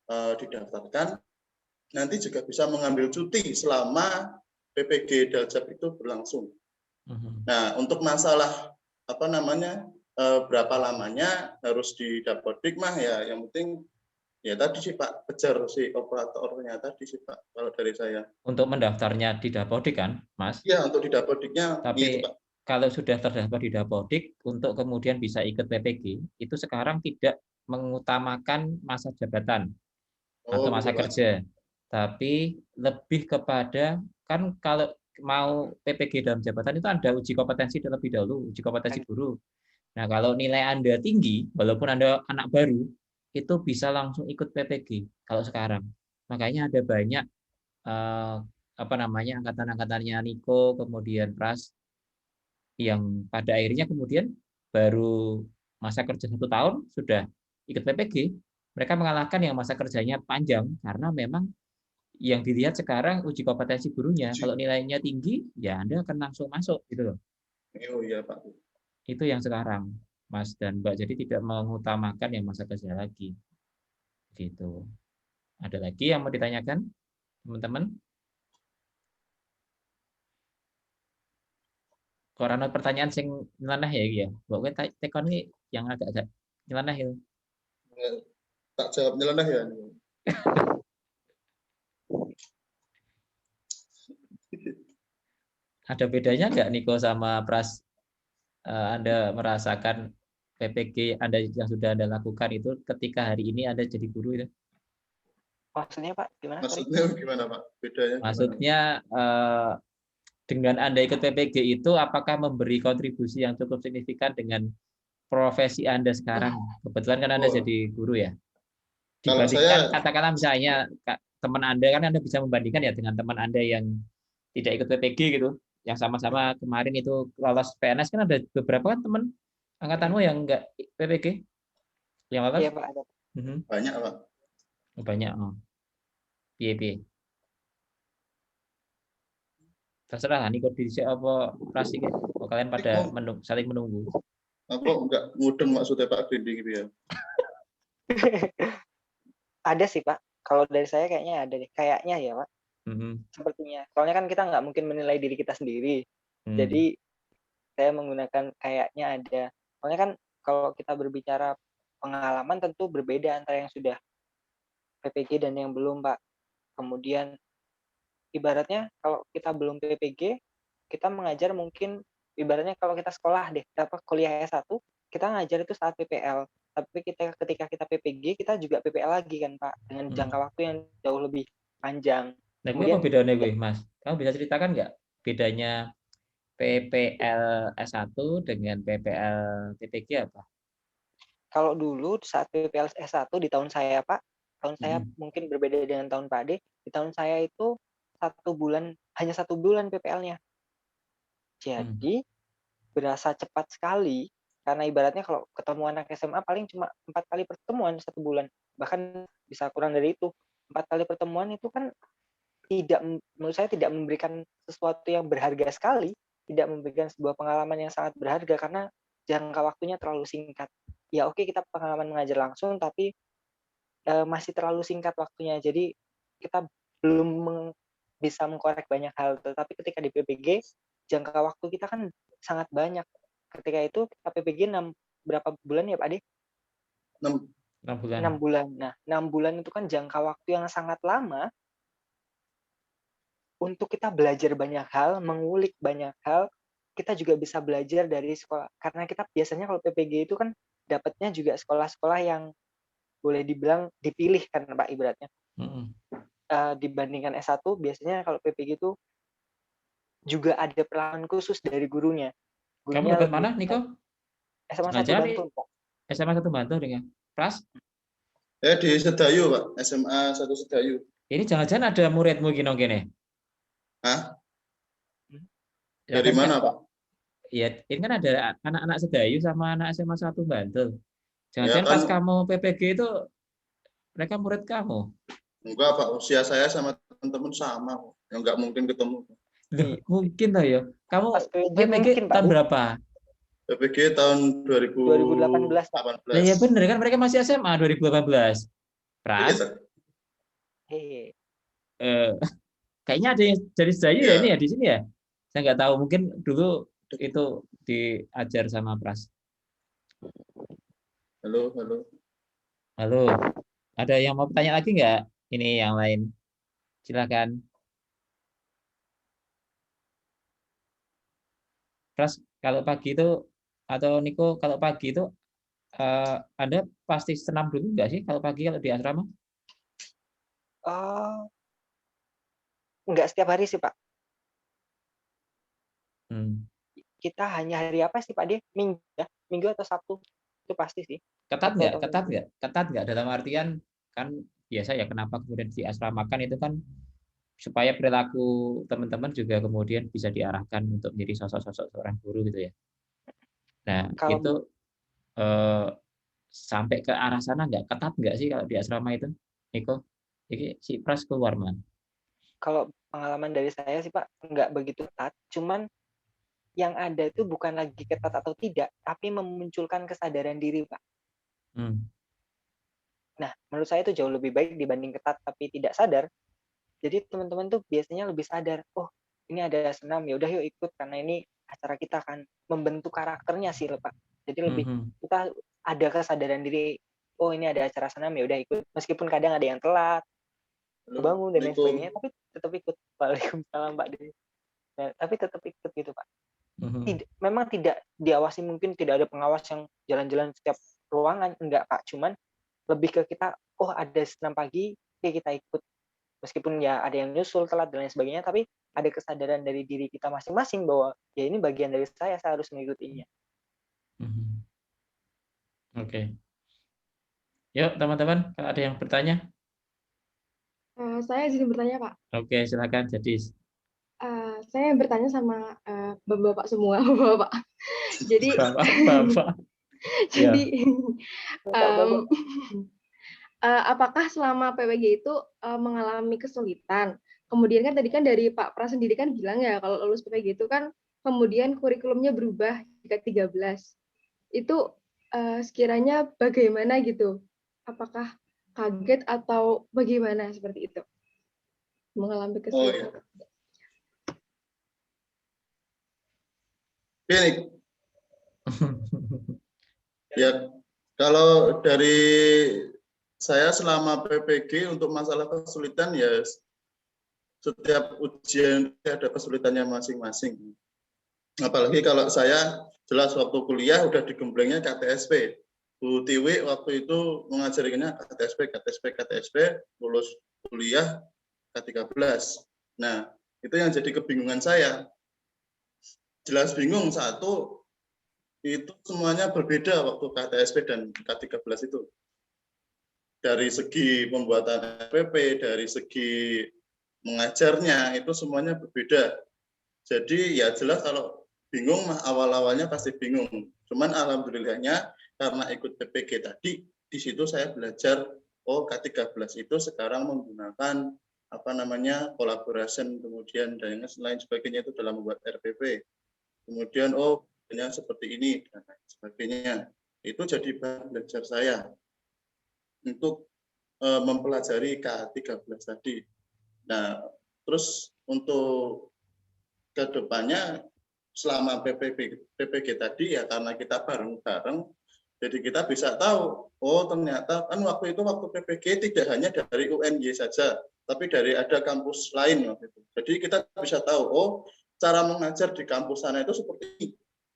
C: didaftarkan, nanti juga bisa mengambil cuti selama PPG Daljab itu berlangsung. Nah, untuk masalah berapa lamanya harus di Dapodik mah ya, yang penting ya tadi sih Pak, kejar si operatornya tadi sih Pak, kalau dari saya.
B: Untuk mendaftarnya di Dapodik kan, Mas?
C: Iya, untuk di Dapodiknya.
B: Tapi
C: gitu, Pak.
B: Kalau sudah terdaftar di Dapodik, untuk kemudian bisa ikut PPG, itu sekarang tidak mengutamakan masa jabatan atau masa kerja, tapi lebih kepada kan kalau mau PPG dalam jabatan itu ada uji kompetensi terlebih dahulu, uji kompetensi guru. Nah, kalau nilai Anda tinggi, walaupun Anda anak baru, itu bisa langsung ikut PPG kalau sekarang. Makanya ada banyak angkatan-angkatannya Niko, kemudian Pras, yang pada akhirnya kemudian baru masa kerja 1 tahun sudah ikut PPG. Mereka mengalahkan yang masa kerjanya panjang karena memang yang dilihat sekarang uji kompetensi gurunya. Kalau nilainya tinggi, ya Anda akan langsung masuk gitu loh.
C: Oh iya Pak.
B: Itu yang sekarang, Mas dan Mbak. Jadi tidak mengutamakan yang masa kerja lagi. Gitu. Ada lagi yang mau ditanyakan, teman-teman? Karena pertanyaan sing nyeleneh ya. Pokoknya tekon ini yang agak-agak nyeleneh itu.
C: Tak jawab nyeleneh ya.
B: Ada bedanya nggak Niko sama Pras? Anda merasakan PPG Anda yang sudah Anda lakukan itu ketika hari ini Anda jadi guru itu?
A: Maksudnya Pak, gimana?
C: Maksudnya gimana Pak? Bedanya gimana?
B: Maksudnya dengan Anda ikut PPG itu apakah memberi kontribusi yang cukup signifikan dengan profesi Anda sekarang? Kebetulan kan Anda jadi guru ya.
C: Kalau
B: Dibandingkan
C: saya
B: katakanlah misalnya teman Anda kan Anda bisa membandingkan ya dengan teman Anda yang tidak ikut PPG gitu, yang sama-sama kemarin itu lolos PNS kan ada beberapa kan teman angkatanmu yang enggak PPG yang lolos?
A: Iya Pak, ada.
C: banyak Pak.
B: Banyak. Oh. Piye. Terserah Niko dhisik apa Pras iki. Kalian pada saling menunggu.
C: Apa enggak mudeng maksudnya Pak Grindi gitu ya?
A: Ada sih Pak. Kalau dari saya kayaknya ada deh. Kayaknya ya Pak. Sepertinya. Soalnya kan kita nggak mungkin menilai diri kita sendiri. Jadi saya menggunakan kayaknya ada. Soalnya kan kalau kita berbicara pengalaman tentu berbeda antara yang sudah PPG dan yang belum Pak. Kemudian ibaratnya kalau kita belum PPG, kita mengajar mungkin ibaratnya kalau kita sekolah deh, kuliah S1, kita ngajar itu saat PPL. Tapi ketika kita PPG, kita juga PPL lagi kan Pak, dengan jangka waktu yang jauh lebih panjang.
B: Nah, apa bedanya gue, Mas? Kamu bisa ceritakan nggak bedanya PPL S1 dengan PPL PPG apa?
A: Kalau dulu saat PPL S1 di tahun saya Pak, tahun saya mungkin berbeda dengan tahun Pak Ade, di tahun saya itu hanya 1 bulan PPL-nya. Jadi berasa cepat sekali karena ibaratnya kalau ketemu anak SMA paling cuma 4 kali pertemuan 1 bulan, bahkan bisa kurang dari itu. 4 kali pertemuan itu kan menurut saya tidak memberikan sesuatu yang berharga sekali, tidak memberikan sebuah pengalaman yang sangat berharga karena jangka waktunya terlalu singkat. Ya oke, kita pengalaman mengajar langsung tapi masih terlalu singkat waktunya. Jadi kita belum bisa mengkorek banyak hal. Tetapi ketika di PPG jangka waktu kita kan sangat banyak. Ketika itu kita PPG berapa bulan ya Pak Ade?
C: 6
B: bulan.
A: 6 bulan. Nah, 6 bulan itu kan jangka waktu yang sangat lama untuk kita belajar banyak hal, mengulik banyak hal. Kita juga bisa belajar dari sekolah. Karena kita biasanya kalau PPG itu kan dapatnya juga sekolah-sekolah yang boleh dibilang dipilih kan Pak ibaratnya. Dibandingkan S1 biasanya kalau PPG itu juga ada perlakuan khusus dari gurunya.
B: Kamu dapat mana, Niko?
A: SMA 1 Bantul, Pak.
B: SMA 1 Bantul dengan Pras?
C: Di Sedayu, Pak. SMA 1 Sedayu.
B: Ini jangan-jangan ada muridmu gini.
C: Hah?
B: Ya,
C: dari mana, Pak?
B: Ya, ini kan ada anak-anak Sedayu sama anak SMA 1 Bantul. Jangan-jangan
C: ya kan,
B: pas kamu PPG itu mereka murid kamu?
C: Enggak, Pak. Usia saya sama teman-teman sama. Yang nggak mungkin ketemu.
B: Mungkin lah ya. Kamu PPG tahun berapa?
C: PPG tahun 2018.
B: Nah, ya bener kan mereka masih SMA 2018. Pras? Kayaknya ada yang dari Sedayu ya ini ya di sini ya. Saya nggak tahu, mungkin dulu itu diajar sama Pras. Halo. Ada yang mau bertanya lagi nggak? Ini yang lain. Silakan. Pras, kalau pagi itu atau Niko kalau pagi itu Anda pasti senam dulu nggak sih kalau pagi kalau di asrama?
A: Nggak setiap hari sih Pak.
B: Hmm.
A: Kita hanya hari apa sih Pak De? Minggu ya? Minggu atau Sabtu itu pasti sih.
B: Ketat
A: Sabtu
B: nggak?
A: atau
B: Ketat
A: Minggu.
B: nggak? Ketat nggak dalam artian kan biasa ya kenapa kemudian diasramakan itu kan supaya perilaku teman-teman juga kemudian bisa diarahkan untuk menjadi sosok-sosok seorang guru gitu ya. Nah,
A: Kalau
B: itu eh, sampai ke arah sana nggak? Ketat nggak sih kalau di asrama itu, Niko? Ini si Pras keluar man.
A: kalau pengalaman dari saya sih Pak nggak begitu ketat, cuman yang ada itu bukan lagi ketat atau tidak, tapi memunculkan kesadaran diri Pak. Nah, menurut saya itu jauh lebih baik dibanding ketat tapi tidak sadar. Jadi teman-teman tuh biasanya lebih sadar, oh ini ada senam, ya udah yuk ikut karena ini acara kita kan membentuk karakternya sih Pak. Jadi lebih kita ada kesadaran diri, oh ini ada acara senam, ya udah ikut. Meskipun kadang ada yang telat, bangun dan lain sebagainya, tapi tetap ikut. Waalaikumsalam Pak Dewi. Nah, tapi tetap ikut gitu Pak. Memang tidak diawasi, mungkin tidak ada pengawas yang jalan-jalan setiap ruangan, enggak Pak. Cuman lebih ke kita, oh ada senam pagi, oke kita ikut. Meskipun ya ada yang nyusul, telat, dan lain sebagainya, tapi ada kesadaran dari diri kita masing-masing bahwa ya ini bagian dari saya harus mengikutinya.
B: Oke. Yuk teman-teman, kalau ada yang bertanya.
E: Saya izin bertanya Pak.
B: Oke, silakan Jadis.
E: Saya bertanya sama bapak-bapak semua, bapak. Jadi,
B: bapak.
E: jadi, apakah selama PWG itu mengalami kesulitan? Kemudian kan tadi kan dari Pak Pras sendiri kan bilang ya kalau lulus PWG itu kan kemudian kurikulumnya berubah jika 13. Itu sekiranya bagaimana gitu? Apakah kaget atau bagaimana seperti itu? Mengalami kesulitan.
C: Ini ya, kalau dari saya selama PPG untuk masalah kesulitan ya setiap ujian ada kesulitannya masing-masing. Apalagi kalau saya jelas waktu kuliah udah digemblengnya KTSP. Bu Tiwi waktu itu mengajarinya KTSP, lulus kuliah K13. Nah, itu yang jadi kebingungan saya. Jelas bingung, satu itu semuanya berbeda waktu KTSP dan K13 itu. Dari segi pembuatan SPP, dari segi mengajarnya itu semuanya berbeda. Jadi ya jelas kalau bingung awal-awalnya pasti bingung. Cuman alhamdulillahnya karena ikut PPG tadi, di situ saya belajar oh K13 itu sekarang menggunakan collaboration kemudian dan lain sebagainya itu dalam membuat RPP. Kemudian oh hanya seperti ini dan lain sebagainya. Itu jadi bahan belajar saya untuk mempelajari K13 tadi. Nah, terus untuk kedepannya selama PPG tadi ya karena kita bareng-bareng, jadi kita bisa tahu, oh ternyata kan waktu PPG tidak hanya dari UNY saja, tapi dari ada kampus lain waktu itu. Jadi kita bisa tahu, oh cara mengajar di kampus sana itu seperti ini.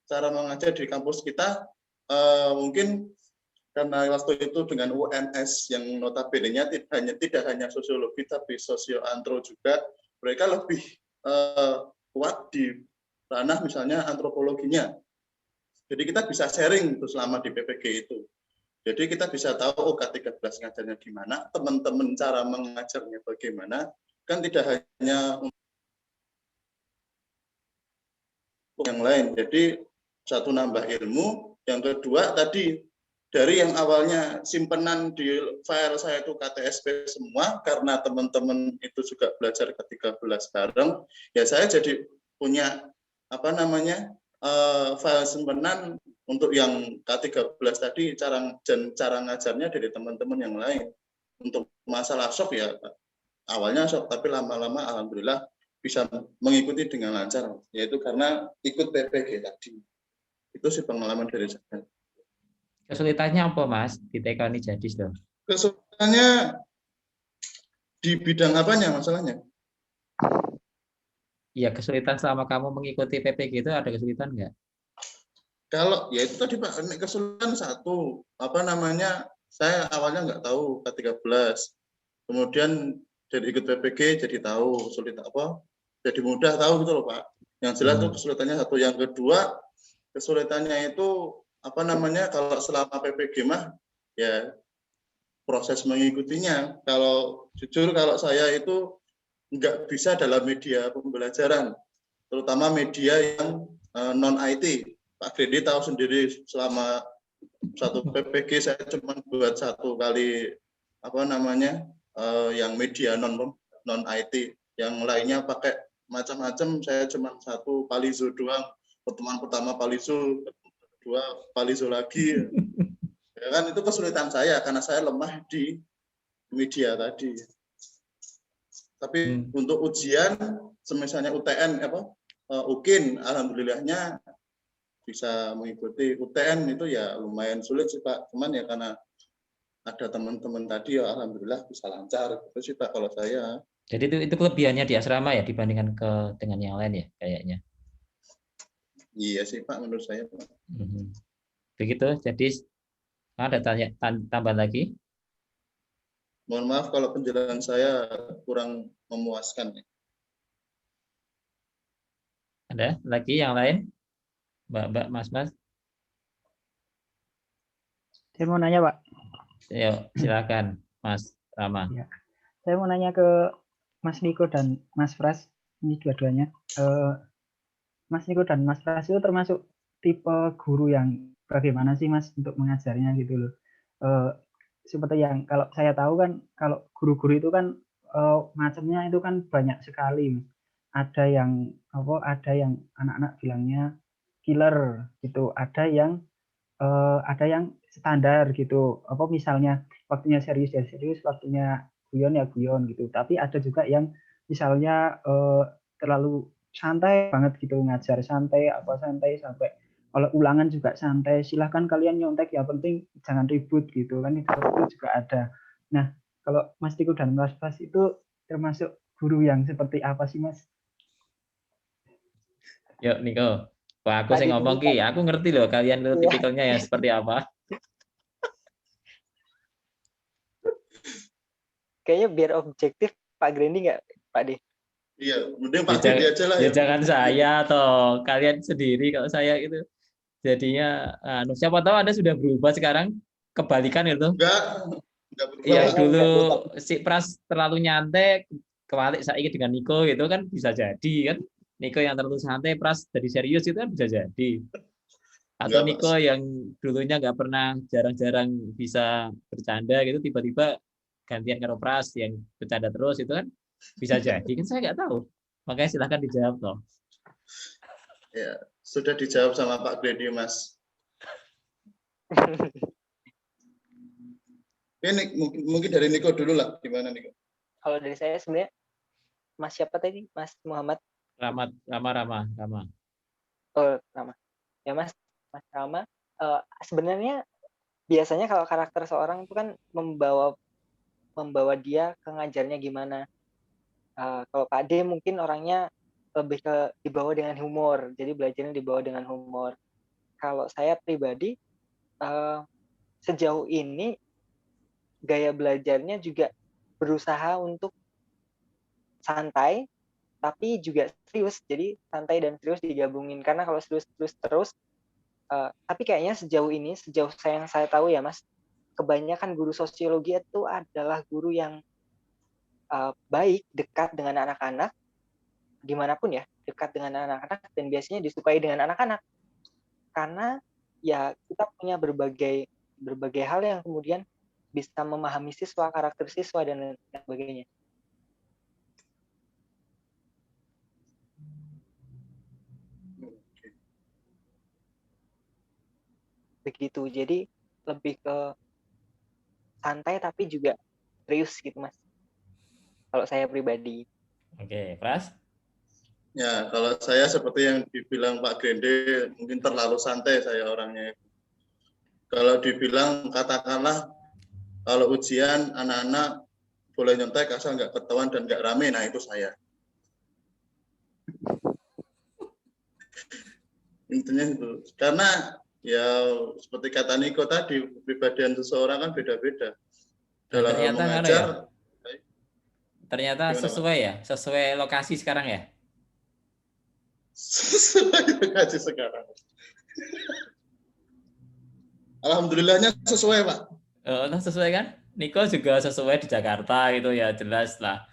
C: Cara mengajar di kampus kita mungkin karena waktu itu dengan UNS yang notabene-nya tidak hanya sosiologi tapi sosio-antro juga, mereka lebih kuat di ranah misalnya antropologinya. Jadi kita bisa sharing itu selama di PPG itu. Jadi kita bisa tahu oh K13 ngajarnya gimana, teman-teman cara mengajarnya bagaimana, kan tidak hanya yang lain. Jadi satu nambah ilmu, yang kedua tadi dari yang awalnya simpenan di file saya itu KTSP semua karena teman-teman itu juga belajar ke-13 bareng, ya saya jadi punya file simpenan untuk yang K13 tadi cara ngajarnya dari teman-teman yang lain. Untuk masalah SOP ya awalnya SOP tapi lama-lama alhamdulillah bisa mengikuti dengan lancar, yaitu karena ikut PPG tadi. Itu sih pengalaman dari saya.
B: Kesulitannya apa Mas di TK ini Jadis dong?
C: Kesulitannya di bidang apanya masalahnya?
B: Iya, kesulitan selama kamu mengikuti PPG itu ada kesulitan nggak?
C: Kalau ya itu tadi Pak, kesulitan satu, saya awalnya nggak tahu K13. Kemudian dari ikut PPG jadi tahu sulit apa, jadi mudah tahu gitu loh Pak. Yang jelas itu kesulitannya satu. Yang kedua, kesulitannya itu apa namanya, kalau selama PPG mah ya proses mengikutinya. Kalau jujur kalau saya itu nggak bisa dalam media pembelajaran, terutama media yang non IT. Pak Gredi tahu sendiri, selama satu PPG saya cuma buat satu kali apa namanya yang media non IT, yang lainnya pakai macam-macam. Saya cuma satu Palizo doang. Pertemuan pertama Palizo, kedua Palizo lagi. Ya kan, itu kesulitan saya karena saya lemah di media tadi. Tapi untuk ujian, semisalnya UTN UKIN, alhamdulillahnya bisa mengikuti. UTN itu ya lumayan sulit sih Pak, cuman ya karena ada teman-teman tadi ya alhamdulillah bisa lancar gitu sih Pak kalau saya.
B: Jadi itu kelebihannya di asrama ya dibandingkan dengan yang lain ya kayaknya.
C: Iya sih Pak menurut saya Pak.
B: Begitu. Jadi ada tambahan lagi?
C: Mohon maaf kalau penjelasan saya kurang memuaskan.
B: Ada lagi yang lain? Mbak, Mas.
F: Saya mau nanya, Pak.
B: Ayo, silakan, Mas Rama.
F: Ya. Saya mau nanya ke Mas Niko dan Mas Pras, ini dua-duanya. Mas Niko dan Mas Pras itu termasuk tipe guru yang bagaimana sih Mas untuk mengajarnya gitu loh. Seperti yang kalau saya tahu kan, kalau guru-guru itu kan macamnya itu kan banyak sekali. Ada yang anak-anak bilangnya killer gitu, ada yang standar gitu. Misalnya waktunya serius ya serius, waktunya guyon ya guyon gitu. Tapi ada juga yang misalnya terlalu santai banget gitu, ngajar santai sampai kalau ulangan juga santai, silahkan kalian nyontek, yang penting jangan ribut gitu kan, itu juga ada. Nah, kalau Mas Tiko dan Mas Pras itu termasuk guru yang seperti apa sih Mas?
B: Yuk Niko, aku sih ngomong Ki, aku ngerti loh kalian itu tipikalnya yang seperti apa.
A: Kayaknya biar objektif Pak Grendi nggak Pak De?
C: Iya, mending Pak Grendi aja lah.
B: Ya jangan saya toh, kalian sendiri. Kalau saya itu jadinya, siapa tahu Anda sudah berubah sekarang, kebalikan itu.
C: Enggak berubah.
B: Ya dulu si Pras terlalu nyantai, kebalik saya dengan Niko gitu kan bisa jadi kan. Niko yang terlalu santai, Pras jadi serius itu kan bisa jadi. Atau Niko yang dulunya nggak pernah, jarang-jarang bisa bercanda gitu, tiba-tiba gantian karo Pras yang bercanda terus itu kan bisa jadi. Kan saya nggak tahu. Makanya silahkan dijawab toh.
C: Ya, sudah dijawab sama Pak Grendi, Mas. Ini mungkin dari Niko dulu lah, gimana Niko?
A: Kalau dari saya sebenarnya Mas siapa tadi? Mas Muhammad?
B: Rama.
A: Oh, Rama. Ya Mas Rama. Sebenarnya biasanya kalau karakter seorang itu kan membawa dia ke ngajarnya gimana. Kalau Pak D mungkin orangnya lebih ke dibawa dengan humor, jadi belajarnya dibawa dengan humor. Kalau saya pribadi sejauh ini gaya belajarnya juga berusaha untuk santai tapi juga serius, jadi santai dan serius digabungin, karena kalau serius terus tapi kayaknya sejauh yang saya tahu ya Mas, kebanyakan guru sosiologi itu adalah guru yang baik, dekat dengan anak-anak dimanapun ya, dekat dengan anak-anak dan biasanya disukai dengan anak-anak, karena ya kita punya berbagai hal yang kemudian bisa memahami siswa, karakter siswa dan sebagainya. Begitu, jadi lebih ke santai tapi juga serius gitu Mas, kalau saya pribadi.
B: Oke, Pras?
C: Ya, kalau saya seperti yang dibilang Pak Grendi, mungkin terlalu santai saya orangnya. Kalau dibilang katakanlah kalau ujian anak-anak boleh nyontek asal nggak ketahuan dan nggak rame, nah itu saya. Intinya itu. Karena ya seperti kata Niko tadi, kepribadian seseorang kan beda-beda. Dalam hal mengajar,
B: ternyata sesuai lokasi sekarang ya?
C: Sesuai lokasi sekarang. Alhamdulillahnya sesuai, Pak.
B: Nah, sesuai kan? Niko juga sesuai di Jakarta gitu ya, jelas lah.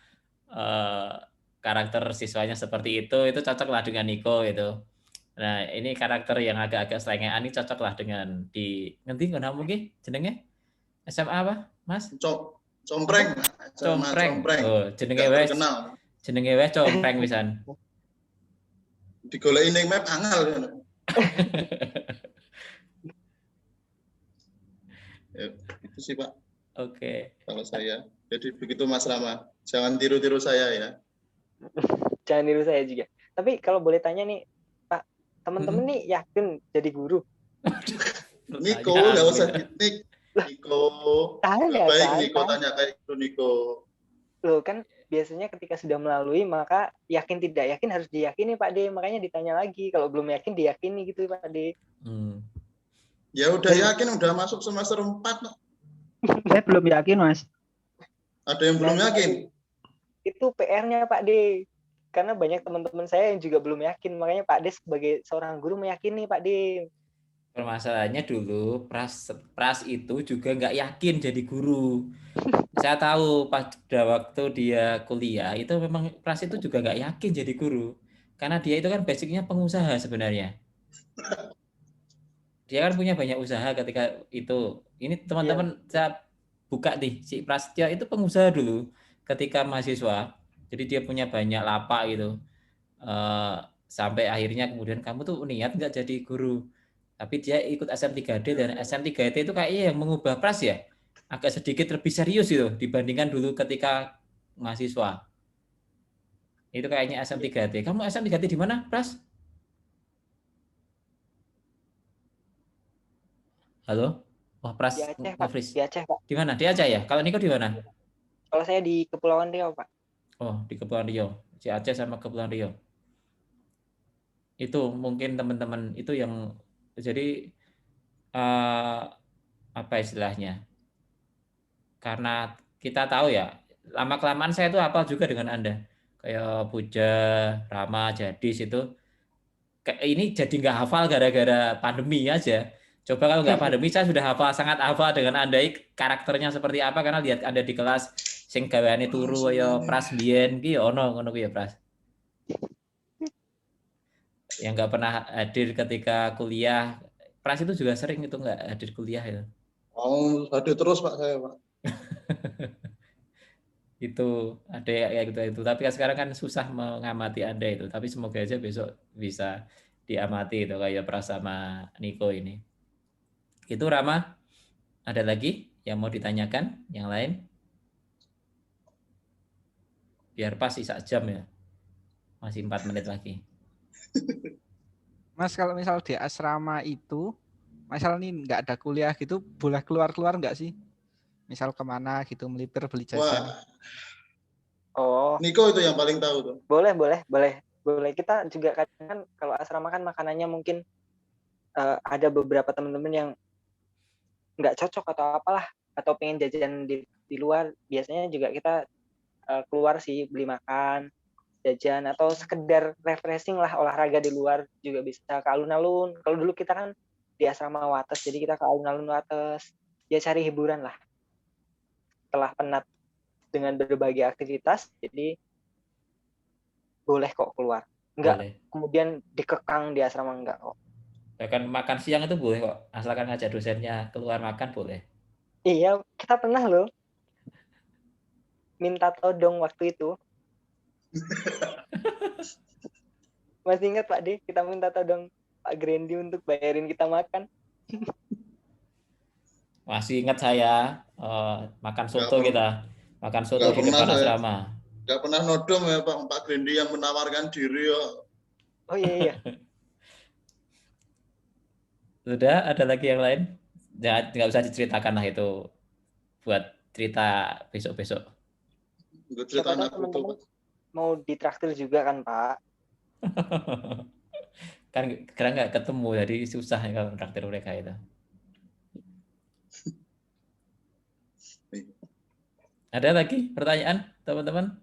B: Karakter siswanya seperti itu cocok lah dengan Niko gitu. Nah, ini karakter yang agak-agak selengean ini cocok lah dengan di ngerti nggak mungkin jenenge SMA apa, Mas?
C: Compreng, sama
B: Compreng.
C: compreng.
B: Oh, jenenge
C: Gak
B: wes.
C: terkenal.
B: Jenenge wes compreng pisan.
C: Digoleki ning map angel. Ya, itu sih, Pak.
B: Oke.
C: Kalau saya. Jadi begitu Mas Rama. Jangan tiru-tiru saya ya.
A: Jangan niru saya juga. Tapi kalau boleh tanya nih, Pak, teman-teman nih yakin jadi guru?
C: Niko, nggak usah Niko.
A: Tanya
C: Baik,
A: kan?
C: Niko tanya kayak itu, Niko.
A: Loh kan biasanya ketika sudah melalui maka yakin tidak yakin harus diyakini Pak D. Makanya ditanya lagi. Kalau belum yakin diyakini gitu Pak D.
C: Ya udah yakin, udah masuk semester 4.
F: Saya belum yakin, Mas.
C: Ada yang belum yakin?
A: Itu PR-nya Pak D. Karena banyak teman-teman saya yang juga belum yakin. Makanya Pak D sebagai seorang guru meyakini Pak D.
B: Permasalahannya dulu Pras itu juga nggak yakin jadi guru. Saya tahu pada waktu dia kuliah itu memang Pras itu juga nggak yakin jadi guru. Karena dia itu kan basicnya pengusaha sebenarnya. Dia kan punya banyak usaha ketika itu. Ini teman-teman saya buka nih, si Prasetya itu pengusaha dulu ketika mahasiswa. Jadi dia punya banyak lapak gitu. Sampai akhirnya kemudian kamu tuh niat nggak jadi guru. Tapi dia ikut SM3D dan SM3D itu kayaknya yang mengubah Pras ya. Agak sedikit lebih serius gitu dibandingkan dulu ketika mahasiswa. Itu kayaknya SM3D. Kamu SM3D di mana, Pras? Halo? Wah, Pras
A: Di Aceh, Pak.
B: nge-freeze.
A: Di Aceh, Pak.
B: Di mana? Di Aceh ya? Kalau Niko di mana?
A: Kalau saya di Kepulauan Riau, Pak.
B: Oh, di Kepulauan Riau. Di Aceh sama Kepulauan Riau. Itu mungkin teman-teman itu yang jadi apa istilahnya? Karena kita tahu ya, lama-kelamaan saya itu hafal juga dengan Anda. Kayak Puja, Rama, Jadis itu. Ini jadi nggak hafal gara-gara pandemi aja. Coba kalau nggak pandemi, saya sudah sangat hafal dengan Anda karakternya seperti apa, karena lihat Anda di kelas sing gaweane turu ya Pras biyen ki ono ngono ya Pras. Yang nggak pernah hadir ketika kuliah. Pras itu juga sering itu nggak hadir kuliah ya.
C: Oh, hadir terus Pak saya, Pak.
B: Itu ada kayak gitu itu, tapi sekarang kan susah mengamati Anda itu, tapi semoga aja besok bisa diamati itu kayak Pras sama Niko ini. Itu Rama, ada lagi yang mau ditanyakan yang lain? Biar pas sisa jam ya, masih 4 menit lagi.
D: Mas, kalau misal di asrama itu misal nih nggak ada kuliah gitu, boleh keluar-keluar nggak sih? Misal kemana gitu, melipir, beli jajan.
C: Wah,
A: Oh,
C: Niko itu yang paling tahu tuh.
A: boleh. Kita juga kadang kalau asrama kan makanannya mungkin ada beberapa teman-teman yang nggak cocok atau apalah, atau pengen jajan di luar. Biasanya juga kita keluar sih, beli makan, jajan, atau sekedar refreshing lah, olahraga di luar juga bisa, ke alun-alun. Kalau dulu kita kan di asrama Wates, jadi kita ke alun-alun Wates, ya cari hiburan lah setelah penat dengan berbagai aktivitas. Jadi boleh kok keluar, enggak boleh. Kemudian dikekang di asrama, enggak kok.
B: Bahkan makan siang itu boleh kok, asalkan ngajak dosennya keluar makan boleh.
A: Iya, kita pernah loh minta todong waktu itu. Masih ingat Pak D, kita minta todong Pak Grandi untuk bayarin kita makan.
B: Masih ingat saya, makan soto kita. Makan soto di depan asrama.
C: Gak pernah nodong ya Pak Grandi yang menawarkan diri ya.
A: Oh iya.
B: Sudah, ada lagi yang lain? Nggak usah diceritakan lah itu. Buat cerita besok-besok.
C: Cerita anak
A: teman-teman mau ditraktir juga kan Pak?
B: Kan karena nggak ketemu, jadi susah ya kalau traktir mereka itu. Ada lagi pertanyaan teman-teman?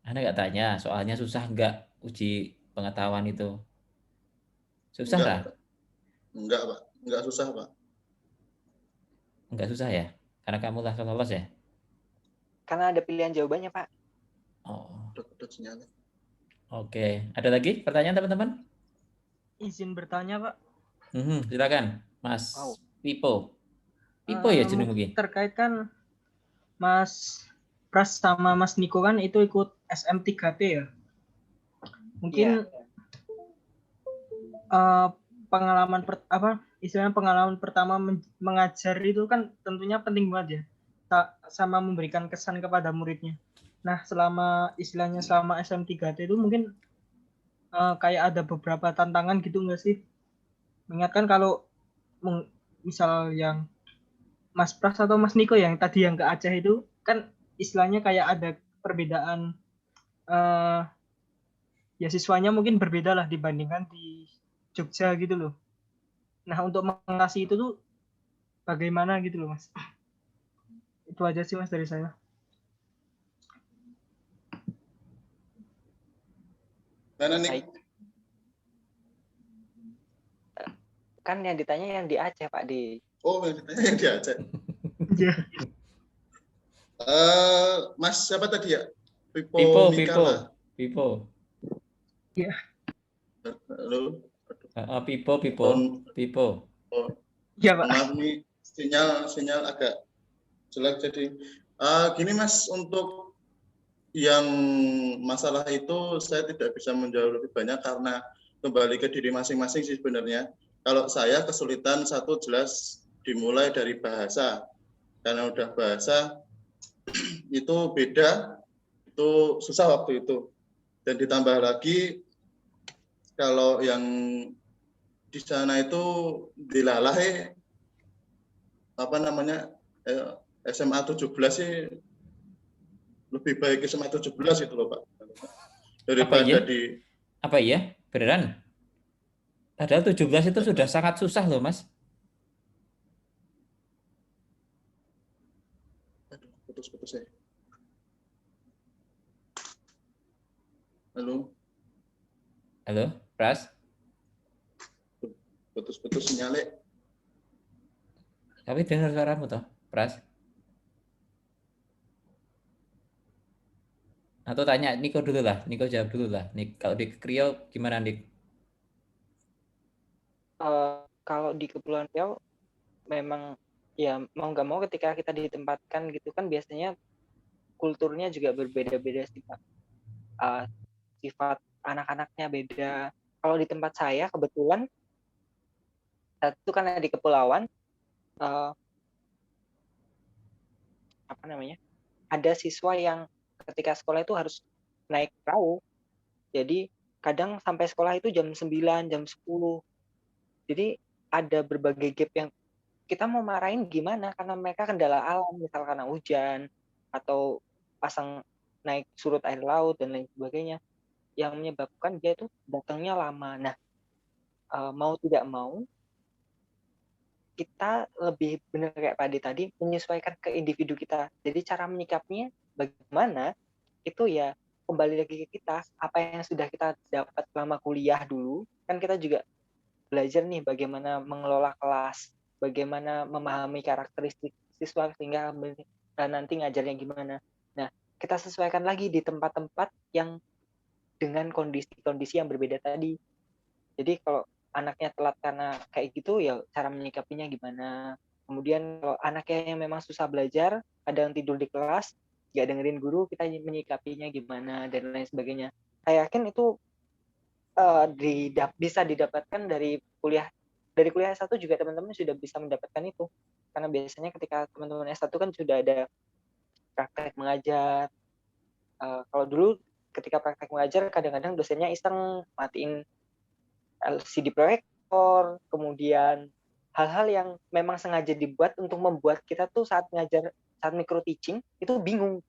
B: Anda nggak tanya, soalnya susah nggak uji pengetahuan itu? Susah lah.
C: Enggak, Pak. Enggak susah, Pak.
B: Enggak susah ya? Karena kamu langsung lolos ya?
A: Karena ada pilihan jawabannya, Pak.
B: Oh,
C: Kedut sinyalnya.
B: oke. Ada lagi pertanyaan teman-teman?
G: Izin bertanya, Pak.
B: Silakan, Mas
A: Wow.
B: Pipo. Pipo ya jeneng mungkin.
G: Terkait kan Mas Pras sama Mas Niko kan itu ikut SM3T ya. Mungkin pengalaman istilahnya pengalaman pertama mengajar itu kan tentunya penting banget ya. Sama memberikan kesan kepada muridnya. Nah, selama SM3T itu mungkin kayak ada beberapa tantangan gitu nggak sih? Mengingatkan kalau misal yang Mas Pras atau Mas Niko yang tadi yang ke Aceh itu kan istilahnya kayak ada perbedaan ya siswanya mungkin berbeda lah dibandingkan di Jogja gitu loh. Nah, untuk mengatasi itu tuh bagaimana gitu loh, Mas? Itu aja sih, Mas, dari saya.
C: Mana nih?
A: Kan yang ditanya yang di Aceh, Pak, di.
C: Oh, yang ditanya yang di Aceh.
G: Iya.
C: Mas siapa tadi ya?
B: Pipo.
G: Iya.
C: Halo.
B: Pipo.
C: Oh.
G: Iya, Pak.
C: Maaf nih, sinyal agak jelek jadi. Gini Mas, untuk yang masalah itu saya tidak bisa menjawab lebih banyak karena kembali ke diri masing-masing sih sebenarnya. Kalau saya kesulitan satu jelas dimulai dari bahasa. Karena udah bahasa itu beda, itu susah waktu itu. Dan ditambah lagi kalau yang di sana itu dilalahi SMA 17 sih lebih baik SMA 17 itu loh Pak. Daripada di
B: apa iya? Beneran? Padahal 17 itu sudah sangat susah loh, Mas.
C: Putus-putus ya. Halo,
B: Pras?
C: Putus-putus sinyalnya.
B: Tapi dengar suaramu toh, Pras? Atau tanya Niko dulu lah, Niko jawab dulu lah. Kalau di Kriau gimana, Nik?
A: Kalau di Kepulauan Riau memang ya mau nggak mau ketika kita ditempatkan gitu kan biasanya kulturnya juga berbeda-beda sih Pak. Sifat anak-anaknya beda. Kalau di tempat saya kebetulan satu kan di kepulauan ada siswa yang ketika sekolah itu harus naik perahu. Jadi kadang sampai sekolah itu jam 9, jam 10. Jadi ada berbagai gap yang kita mau marahin gimana karena mereka kendala alam, misal karena hujan atau pasang naik surut air laut dan lain sebagainya yang menyebabkan dia itu datangnya lama. Nah, mau tidak mau kita lebih benar kayak Pak Adi tadi menyesuaikan ke individu kita. Jadi cara menyikapinya bagaimana itu ya kembali lagi ke kita. Apa yang sudah kita dapat selama kuliah dulu, kan kita juga belajar nih bagaimana mengelola kelas, bagaimana memahami karakteristik siswa sehingga nanti ngajarnya gimana. Nah, kita sesuaikan lagi di tempat-tempat yang dengan kondisi-kondisi yang berbeda tadi. Jadi kalau anaknya telat karena kayak gitu ya cara menyikapinya gimana. Kemudian kalau anaknya yang memang susah belajar, kadang tidur di kelas, nggak dengerin guru, kita menyikapinya gimana dan lain sebagainya. Saya yakin itu bisa didapatkan dari kuliah S1 juga teman-teman sudah bisa mendapatkan itu. Karena biasanya ketika teman-teman S1 kan sudah ada praktek mengajar. Kalau dulu ketika praktek mengajar kadang-kadang dosennya iseng matiin LCD proyektor, kemudian hal-hal yang memang sengaja dibuat untuk membuat kita tuh saat ngajar, saat micro teaching itu bingung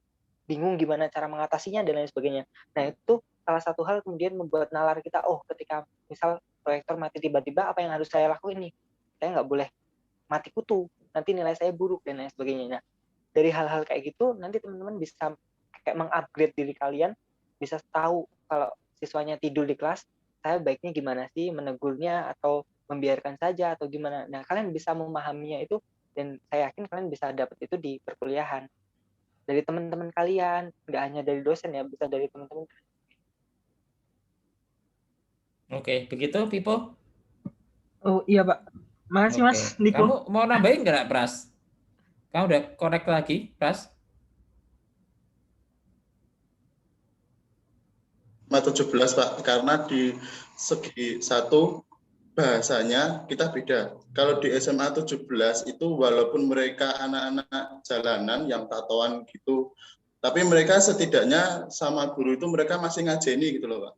A: gimana cara mengatasinya dan lain sebagainya. Nah itu salah satu hal kemudian membuat nalar kita, ketika misal proyektor mati tiba-tiba apa yang harus saya lakuin nih? Saya nggak boleh mati kutu, nanti nilai saya buruk dan lain sebagainya. Nah dari hal-hal kayak gitu nanti teman-teman bisa kayak mengupgrade diri kalian, bisa tahu kalau siswanya tidur di kelas, saya baiknya gimana sih menegurnya atau membiarkan saja atau gimana. Nah, kalian bisa memahaminya itu, dan saya yakin kalian bisa dapat itu di perkuliahan. Dari teman-teman kalian, nggak hanya dari dosen ya, bisa dari teman-teman.
B: Oke, begitu Pipo?
G: Oh iya Pak. Makasih
B: Oke.
G: Mas Niko.
B: Kamu mau nambahin nggak, Pras? Kamu udah connect lagi, Pras?
C: 17 Pak, karena di segi satu bahasanya kita beda. Kalau di SMA 17 itu walaupun mereka anak-anak jalanan yang tatoan gitu, tapi mereka setidaknya sama guru itu mereka masih ngajeni gitu loh Pak.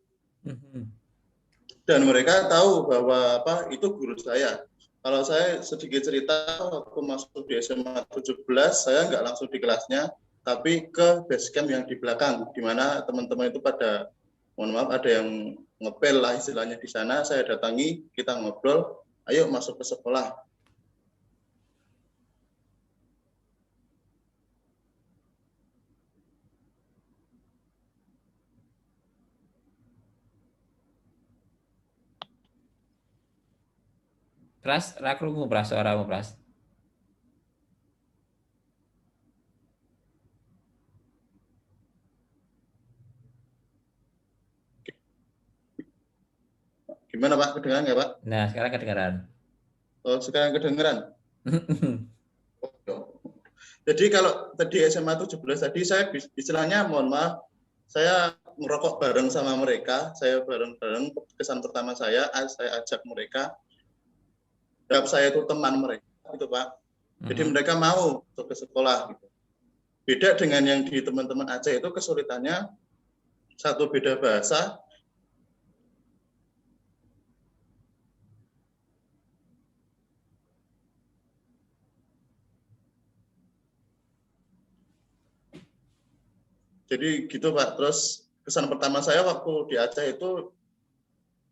C: Dan mereka tahu bahwa itu guru saya. Kalau saya sedikit cerita, waktu masuk di SMA 17, saya nggak langsung di kelasnya, tapi ke basecamp yang di belakang, di mana teman-teman itu pada, mohon maaf, ada yang ngepel lah istilahnya di sana. Saya datangi, kita ngobrol, ayo masuk ke sekolah.
B: Pras, rakrungu Pras, suaramu Pras.
C: Gimana Pak, kedengeran nggak Pak?
B: Nah, sekarang kedengaran.
C: Oh, sekarang kedengeran. Jadi kalau tadi SMA 17 tadi saya istilahnya, mohon maaf, saya ngerokok bareng sama mereka, saya bareng-bareng, kesan pertama saya ajak mereka, saya itu teman mereka, gitu Pak. Jadi mereka mau untuk ke sekolah. Gitu. Beda dengan yang di teman-teman Aceh itu kesulitannya, satu beda bahasa, jadi gitu Pak. Terus kesan pertama saya waktu di Aceh itu,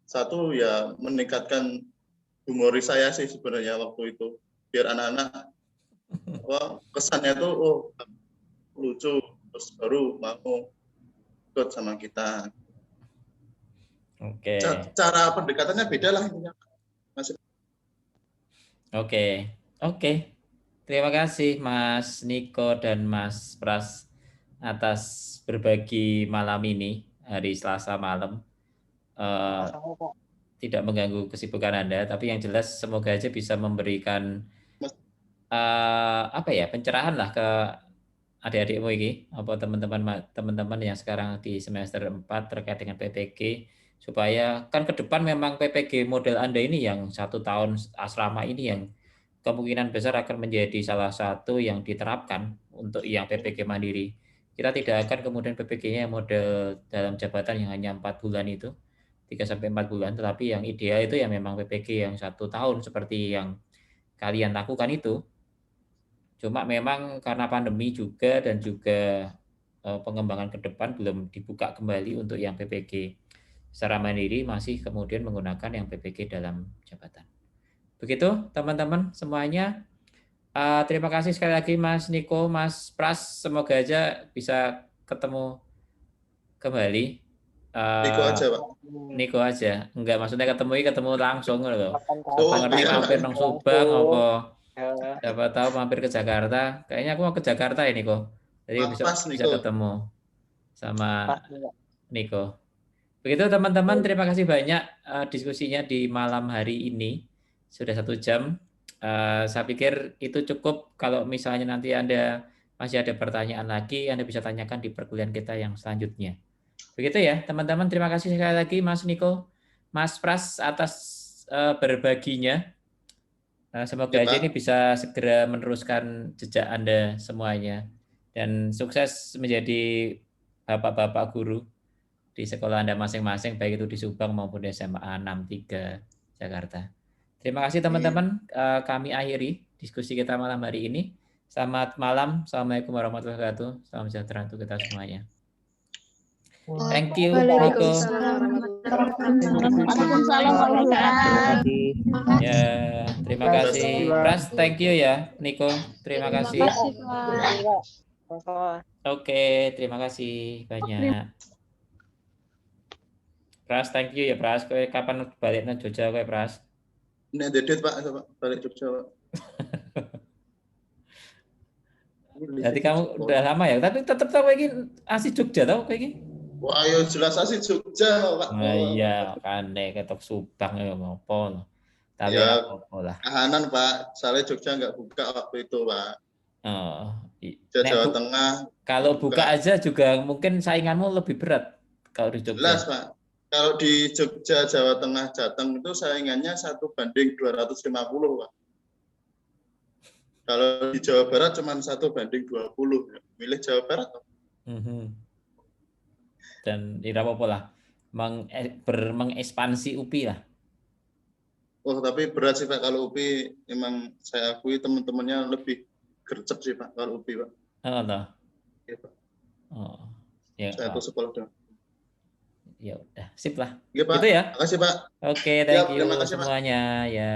C: satu ya meningkatkan humoris saya sih sebenarnya waktu itu, biar anak-anak kesannya itu lucu, terus baru mau ikut sama kita.
B: Oke.
C: Cara pendekatannya beda lah intinya.
B: Oke. Terima kasih Mas Niko dan Mas Pras atas berbagi malam ini, hari Selasa malam. Tidak mengganggu kesibukan Anda, tapi yang jelas semoga aja bisa memberikan pencerahan lah ke adik-adikmu ini, apa teman-teman yang sekarang di semester 4 terkait dengan PPG, supaya kan ke depan memang PPG model Anda ini yang 1 tahun asrama ini yang kemungkinan besar akan menjadi salah satu yang diterapkan untuk yang PPG mandiri. Kita tidak akan kemudian PPG-nya model dalam jabatan yang hanya 4 bulan itu, 3-4 bulan, tetapi yang ideal itu yang memang PPG yang 1 tahun seperti yang kalian lakukan itu. Cuma memang karena pandemi juga dan juga pengembangan ke depan belum dibuka kembali untuk yang PPG secara mandiri, masih kemudian menggunakan yang PPG dalam jabatan. Begitu teman-teman semuanya. Terima kasih sekali lagi Mas Niko, Mas Pras, semoga aja bisa ketemu kembali.
C: Niko aja Pak.
B: Niko aja, enggak maksudnya ketemu langsung loh. Apa ngerti mampir nang Subang apa? Siapa tahu mampir ke Jakarta. Kayaknya aku mau ke Jakarta ya Niko. Jadi bisa ketemu sama Niko. Begitu teman-teman, terima kasih banyak diskusinya di malam hari ini. Sudah 1 jam. Saya pikir itu cukup. Kalau misalnya nanti Anda masih ada pertanyaan lagi, Anda bisa tanyakan di perkuliahan kita yang selanjutnya. Begitu ya teman-teman, terima kasih sekali lagi Mas Niko, Mas Pras atas berbaginya. Semoga aja ini bisa segera meneruskan jejak Anda semuanya. Dan sukses menjadi bapak-bapak guru di sekolah Anda masing-masing, baik itu di Subang maupun di SMA 63 Jakarta. Terima kasih teman-teman, kami akhiri diskusi kita malam hari ini. Selamat malam, Assalamualaikum warahmatullahi wabarakatuh. Salam sejahtera untuk kita semuanya. Thank you, Niko. Ya, terima kasih. Pras, thank you ya, Niko. Terima kasih. Oke, terima kasih banyak. Pras, thank you ya Pras. Kapan balik nang Jogja kowe Pras?
C: Ini Dedet Pak, Pak, balik Jogja Pak.
B: Berarti kamu udah lama ya, tapi tetap tahu kayak gini asli Jogja tahu kayak gini.
C: Wah, ya jelas asli Jogja Pak.
B: Nah, iya kan ketok Subang ya ngopo. Tapi
C: Ya,
B: apa lah.
C: kahanan Pak, soalnya Jogja nggak buka waktu itu Pak.
B: Oh,
C: Jawa Tengah.
B: Kalau buka aja juga mungkin sainganmu lebih berat kalau di Jogja.
C: Jelas Pak. Kalau di Jogja, Jawa Tengah, Jateng itu saingannya 1:250 Pak. Kalau di Jawa Barat cuma 1:20. Milih Jawa Barat.
B: Dan tidak apa-apa lah. Mengekspansi UPI lah.
C: Oh, tapi berat sih Pak. Kalau UPI memang saya akui teman-temannya lebih gercep sih Pak kalau UPI Pak.
B: Oh, toh.
C: Iya Pak.
B: Oh, ya.
C: Saya tuh sekolah dong.
B: Ya udah, sip lah.
C: Iya Pak.
B: Gitu ya.
C: Terima kasih Pak.
B: Oke, thank you
C: terima kasih, Pak.
B: semuanya ya.